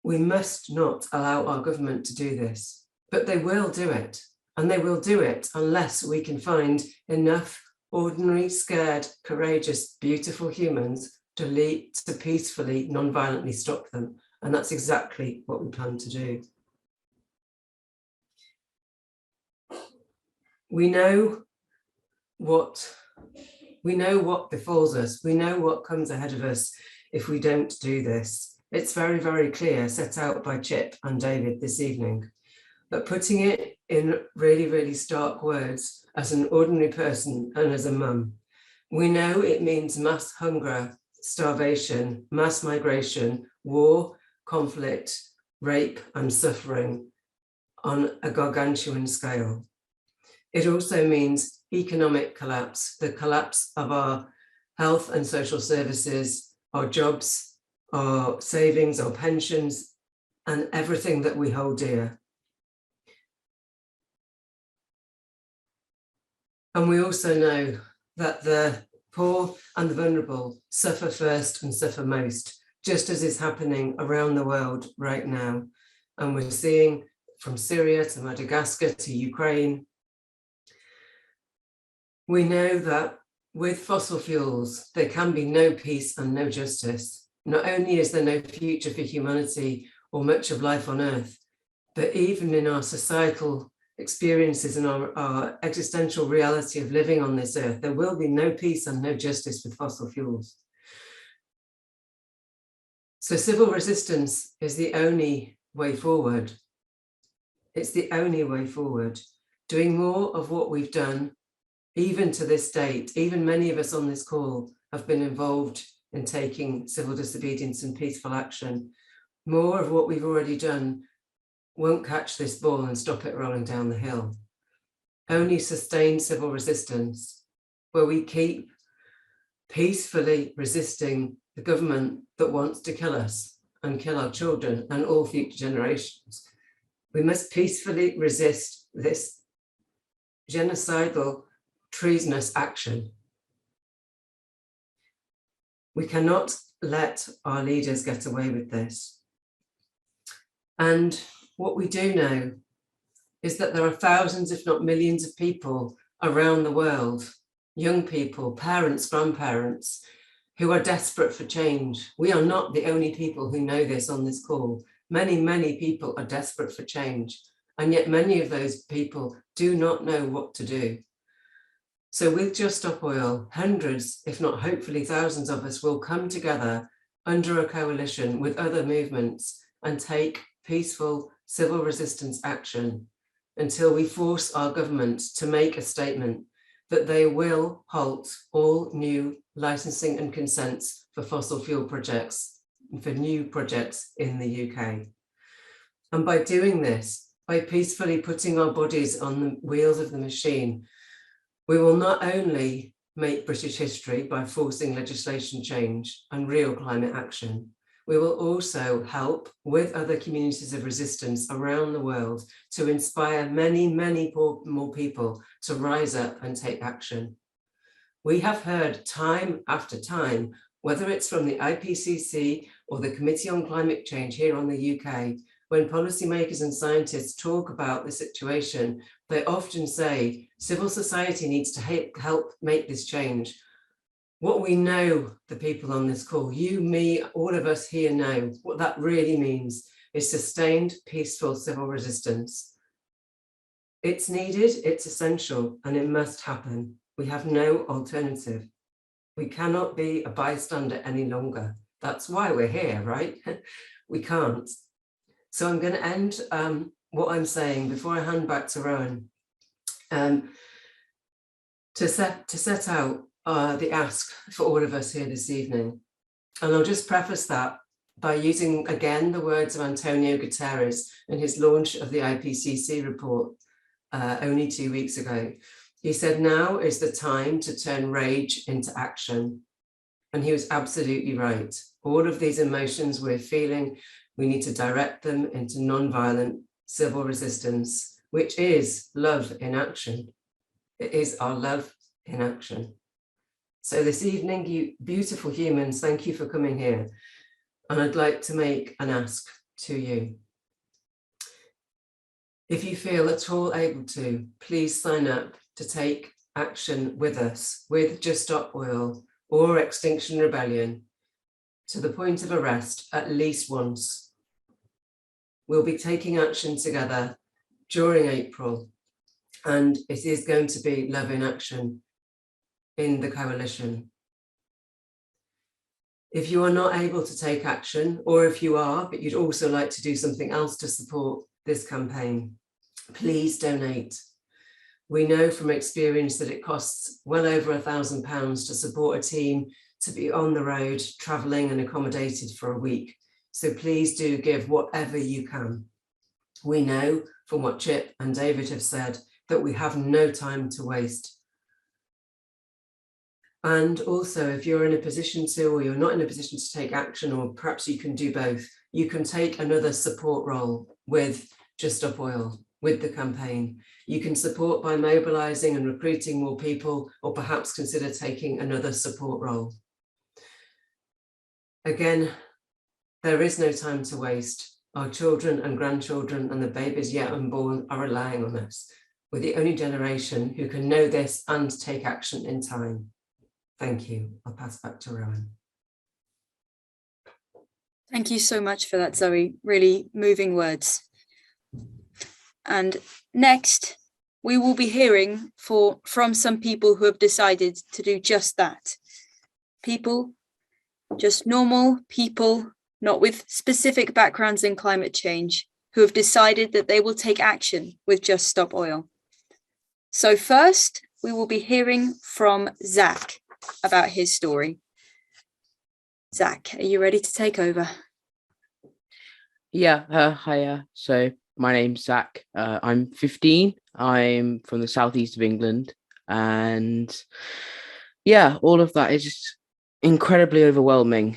Speaker 4: we must not allow our government to do this, but they will do it. And they will do it unless we can find enough ordinary, scared, courageous, beautiful humans to peacefully, non-violently stop them. And that's exactly what we plan to do. We know what befalls us. We know what comes ahead of us if we don't do this. It's very, very clear, set out by Chip and David this evening. But putting it in really, really stark words as an ordinary person and as a mum, we know it means mass hunger, starvation, mass migration, war, conflict, rape and suffering on a gargantuan scale. It also means economic collapse, the collapse of our health and social services, our jobs, our savings, our pensions, and everything that we hold dear. And we also know that the poor and the vulnerable suffer first and suffer most, just as is happening around the world right now. And we're seeing from Syria to Madagascar to Ukraine. We know that with fossil fuels, there can be no peace and no justice. Not only is there no future for humanity or much of life on Earth, but even in our societal experiences and our existential reality of living on this Earth, there will be no peace and no justice with fossil fuels. So civil resistance is the only way forward. It's the only way forward. Doing more of what we've done, even to this date. Even many of us on this call have been involved in taking civil disobedience and peaceful action. More of what we've already done won't catch this ball and stop it rolling down the hill. Only sustained civil resistance, where we keep peacefully resisting the government that wants to kill us and kill our children and all future generations. We must peacefully resist this genocidal, treasonous action. We cannot let our leaders get away with this. And what we do know is that there are thousands, if not millions of people around the world, young people, parents, grandparents, who are desperate for change. We are not the only people who know this on this call. Many, many people are desperate for change. And yet many of those people do not know what to do. So with Just Stop Oil, hundreds, if not hopefully thousands of us will come together under a coalition with other movements and take peaceful civil resistance action until we force our government to make a statement that they will halt all new licensing and consents for fossil fuel projects, for new projects in the UK. And by doing this, by peacefully putting our bodies on the wheels of the machine, we will not only make British history by forcing legislation change and real climate action, we will also help with other communities of resistance around the world to inspire many, many more people to rise up and take action. We have heard time after time, whether it's from the IPCC or the Committee on Climate Change here on the UK, when policymakers and scientists talk about the situation, they often say civil society needs to help make this change. What we know, the people on this call, you, me, all of us here know, what that really means is sustained, peaceful civil resistance. It's needed, it's essential, and it must happen. We have no alternative. We cannot be a bystander any longer. That's why we're here, right? We can't. So I'm going to end what I'm saying before I hand back to Rowan to set out the ask for all of us here this evening. And I'll just preface that by using again the words of Antonio Guterres in his launch of the IPCC report only 2 weeks ago. He said, now is the time to turn rage into action. And he was absolutely right. All of these emotions we're feeling, we need to direct them into non-violent civil resistance, which is love in action. It is our love in action. So this evening, you beautiful humans, thank you for coming here. And I'd like to make an ask to you. If you feel at all able to, please sign up to take action with us, with Just Stop Oil or Extinction Rebellion, to the point of arrest at least once. We'll be taking action together during April, and it is going to be love in action in the coalition. If you are not able to take action, or if you are, but you'd also like to do something else to support this campaign, please donate. We know from experience that it costs well over £1,000 to support a team to be on the road, travelling and accommodated for a week. So please do give whatever you can. We know from what Chip and David have said that we have no time to waste. And also, if you're in a position to, or you're not in a position to take action, or perhaps you can do both, you can take another support role with Just Stop Oil, with the campaign. You can support by mobilising and recruiting more people, or perhaps consider taking another support role. Again, there is no time to waste. Our children and grandchildren and the babies yet unborn are relying on us. We're the only generation who can know this and take action in time. Thank you. I'll pass back to Rowan.
Speaker 1: Thank you so much for that, Zoe. Really moving words. And next, we will be hearing from some people who have decided to do just that. People, just normal people, not with specific backgrounds in climate change, who have decided that they will take action with Just Stop Oil. So first, we will be hearing from Zach about his story. Zach, are you ready to take over?
Speaker 5: Yeah, hiya. So my name's Zach. I'm 15. I'm from the southeast of England. And yeah, all of that is just incredibly overwhelming.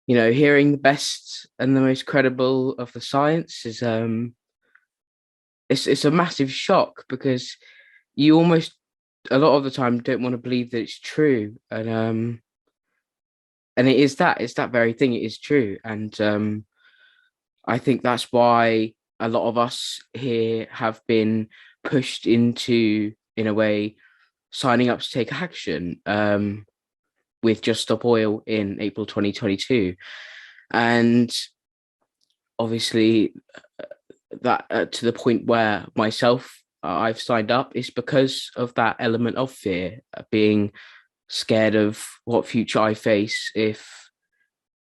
Speaker 5: Hearing the best and the most credible of the science is it's a massive shock, because you almost a lot of the time don't want to believe that it's true. And it's that very thing. It is true. And I think that's why a lot of us here have been pushed into, in a way, signing up to take action with Just Stop Oil in April 2022. And obviously that to the point where myself, I've signed up, is because of that element of fear, being scared of what future I face if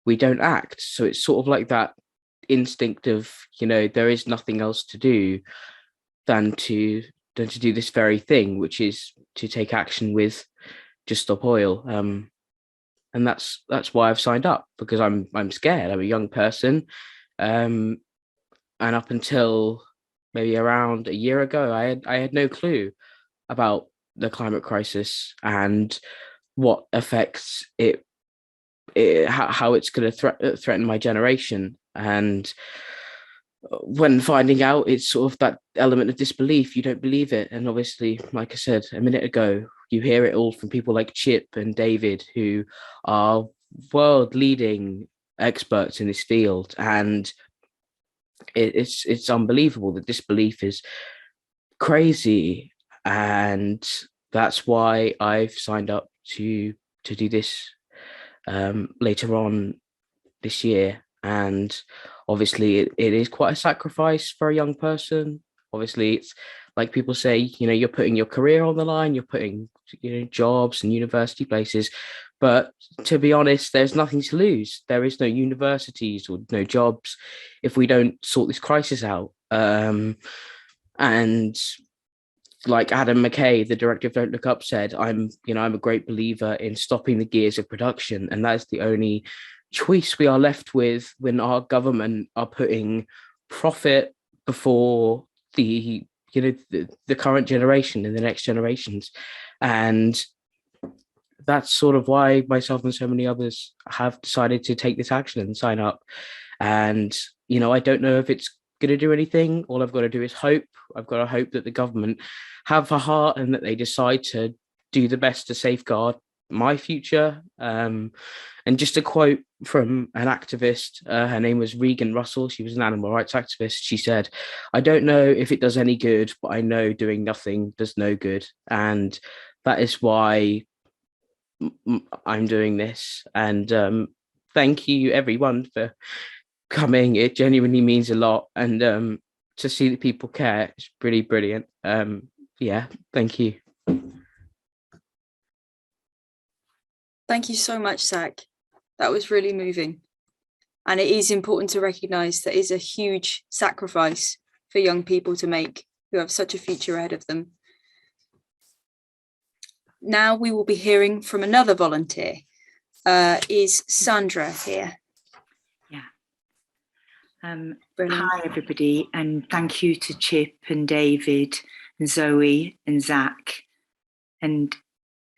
Speaker 5: we don't act. So it's sort of like that instinct of, there is nothing else to do than to do this very thing, which is to take action with Just Stop Oil. And that's why I've signed up, because I'm scared. I'm a young person, and up until maybe around a year ago, I had no clue about the climate crisis and what effects how it's going to threaten my generation. And when finding out, it's sort of that element of disbelief. You don't believe it. And obviously, like I said a minute ago, you hear it all from people like Chip and David, who are world leading experts in this field. And it's unbelievable. The disbelief is crazy. And that's why I've signed up to do this later on this year. And obviously it is quite a sacrifice for a young person. Obviously, it's like people say, you're putting your career on the line, you're putting jobs and university places. But to be honest, there's nothing to lose. There is no universities or no jobs if we don't sort this crisis out. And like Adam McKay, the director of Don't Look Up, said, I'm a great believer in stopping the gears of production. And that's the only choice we are left with when our government are putting profit before the current generation and the next generations. And that's sort of why myself and so many others have decided to take this action and sign up. And, I don't know if it's going to do anything. All I've got to do is hope. I've got to hope that the government have a heart and that they decide to do the best to safeguard my future. And just a quote from an activist, her name was Regan Russell. She was an animal rights activist. She said, "I don't know if it does any good, but I know doing nothing does no good." And that is why I'm doing this. And thank you everyone for coming. It genuinely means a lot. And to see that people care, it's really brilliant. Yeah, thank you.
Speaker 1: Thank you so much, Zach. That was really moving. And it is important to recognise that is a huge sacrifice for young people to make who have such a future ahead of them. Now we will be hearing from another volunteer. Is Sandra here?
Speaker 6: Yeah. Hi, everybody, and thank you to Chip and David and Zoe and Zach. And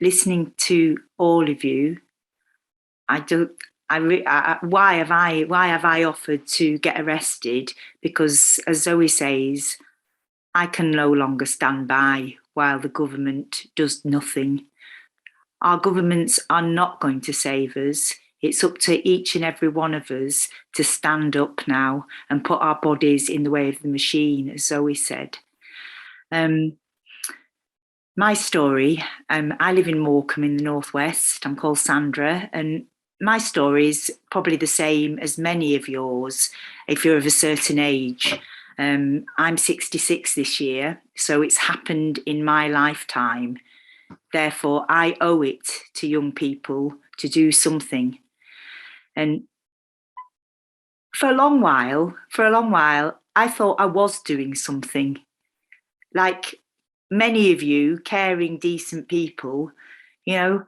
Speaker 6: listening to all of you, why have I offered to get arrested? Because, as Zoe says, I can no longer stand by while the government does nothing. Our governments are not going to save us. It's up to each and every one of us to stand up now and put our bodies in the way of the machine, as Zoe said. My story, I live in Morecambe in the northwest. I'm called Sandra, and my story is probably the same as many of yours if you're of a certain age. I'm 66 this year, so it's happened in my lifetime. Therefore, I owe it to young people to do something. And for a long while, I thought I was doing something. Like many of you, caring, decent people, you know,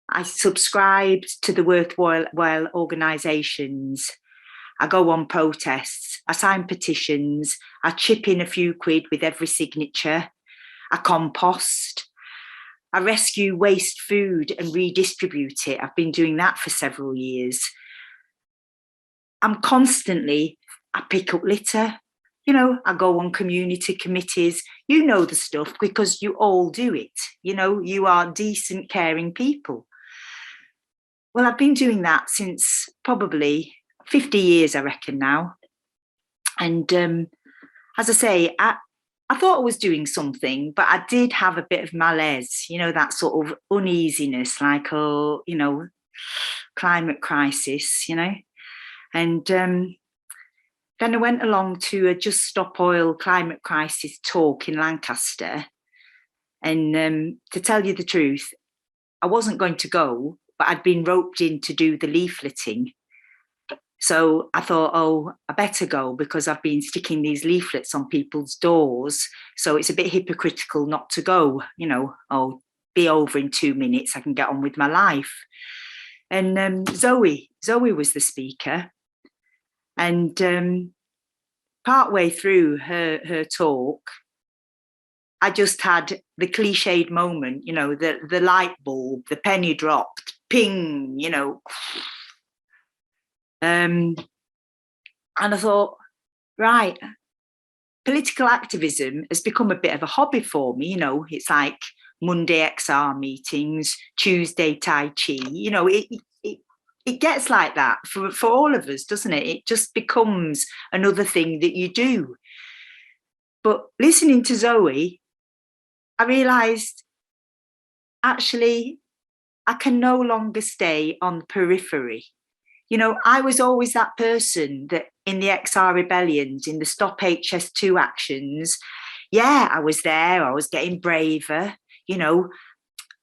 Speaker 6: I subscribed to the worthwhile organisations. I go on protests. I sign petitions. I chip in a few quid with every signature. I compost. I rescue waste food and redistribute it. I've been doing that for several years. I pick up litter. You know, I go on community committees. You know the stuff because you all do it. You know, you are decent, caring people. Well, I've been doing that since probably 50 years, I reckon now. And as I say, I thought I was doing something, but I did have a bit of malaise, you know, that sort of uneasiness, like, oh, you know, climate crisis, you know. And then I went along to a Just Stop Oil climate crisis talk in Lancaster. And to tell you the truth, I wasn't going to go, but I'd been roped in to do the leafleting. So I thought, oh, I better go because I've been sticking these leaflets on people's doors. So it's a bit hypocritical not to go, you know, oh, be over in 2 minutes, I can get on with my life. And Zoe was the speaker. And partway through her talk, I just had the cliched moment, you know, the light bulb, the penny dropped, ping, you know. And I thought, right, political activism has become a bit of a hobby for me. You know, it's like Monday XR meetings, Tuesday Tai Chi. You know, it gets like that for all of us, doesn't it? It just becomes another thing that you do. But listening to Zoe, I realised, actually, I can no longer stay on the periphery. You know, I was always that person that in the XR rebellions, in the Stop HS2 actions, yeah, I was there, I was getting braver, you know,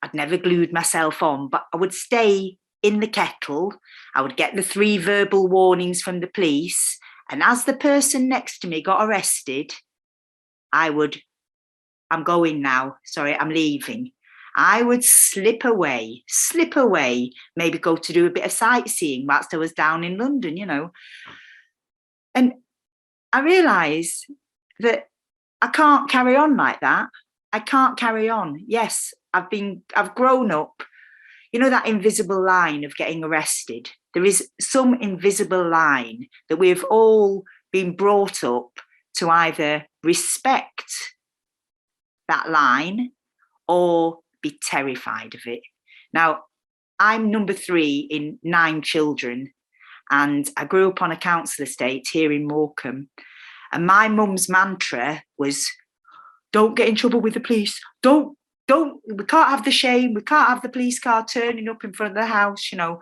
Speaker 6: I'd never glued myself on, but I would stay in the kettle, I would get the 3 verbal warnings from the police, and as the person next to me got arrested, I'm going now, sorry, I'm leaving. I would slip away, maybe go to do a bit of sightseeing whilst I was down in London, you know. And I realised that I can't carry on like that. I can't carry on. Yes, I've grown up. You know that invisible line of getting arrested? There is some invisible line that we've all been brought up to either respect that line or be terrified of it. Now, I'm number 3 in 9 children, and I grew up on a council estate here in Morecambe. And my mum's mantra was, don't get in trouble with the police. Don't, we can't have the shame. We can't have the police car turning up in front of the house, you know.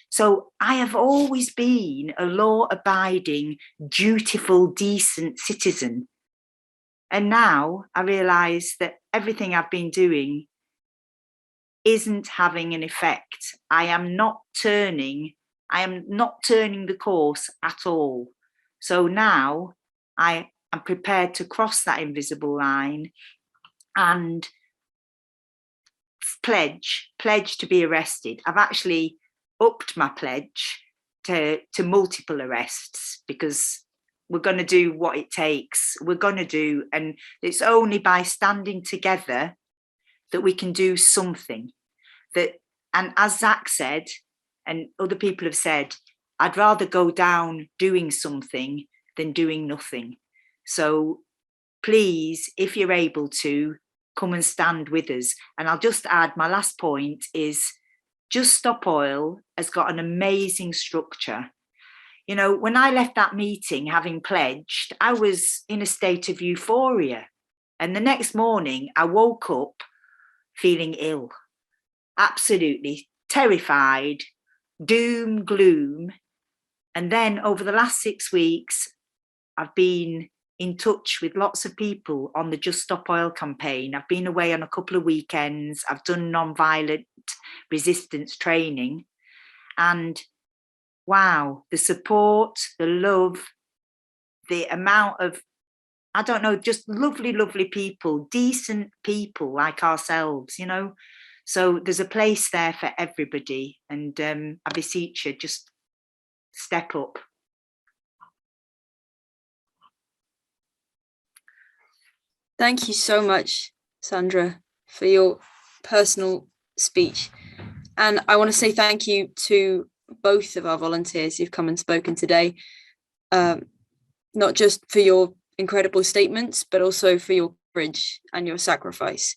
Speaker 6: So I have always been a law-abiding, dutiful, decent citizen. And now I realise that everything I've been doing isn't having an effect. I am not turning the course at all. So now I am prepared to cross that invisible line and pledge to be arrested. I've actually upped my pledge to multiple arrests, because we're going to do what it takes. We're going to do, and it's only by standing together that we can do something. That, and as Zach said, and other people have said, I'd rather go down doing something than doing nothing. So please, if you're able to, come and stand with us. And I'll just add, my last point is, Just Stop Oil has got an amazing structure. You know, when I left that meeting having pledged, I was in a state of euphoria. And the next morning I woke up feeling ill, absolutely terrified, doom, gloom. And then over the last 6 weeks, I've been in touch with lots of people on the Just Stop Oil campaign. I've been away on a couple of weekends. I've done non-violent resistance training. And wow, the support, the love, the amount of, I don't know, just lovely, lovely people, decent people like ourselves, you know. So there's a place there for everybody. And I beseech you, just step up.
Speaker 1: Thank you so much, Sandra, for your personal speech. And I want to say thank you to both of our volunteers who've come and spoken today, not just for your incredible statements, but also for your courage and your sacrifice.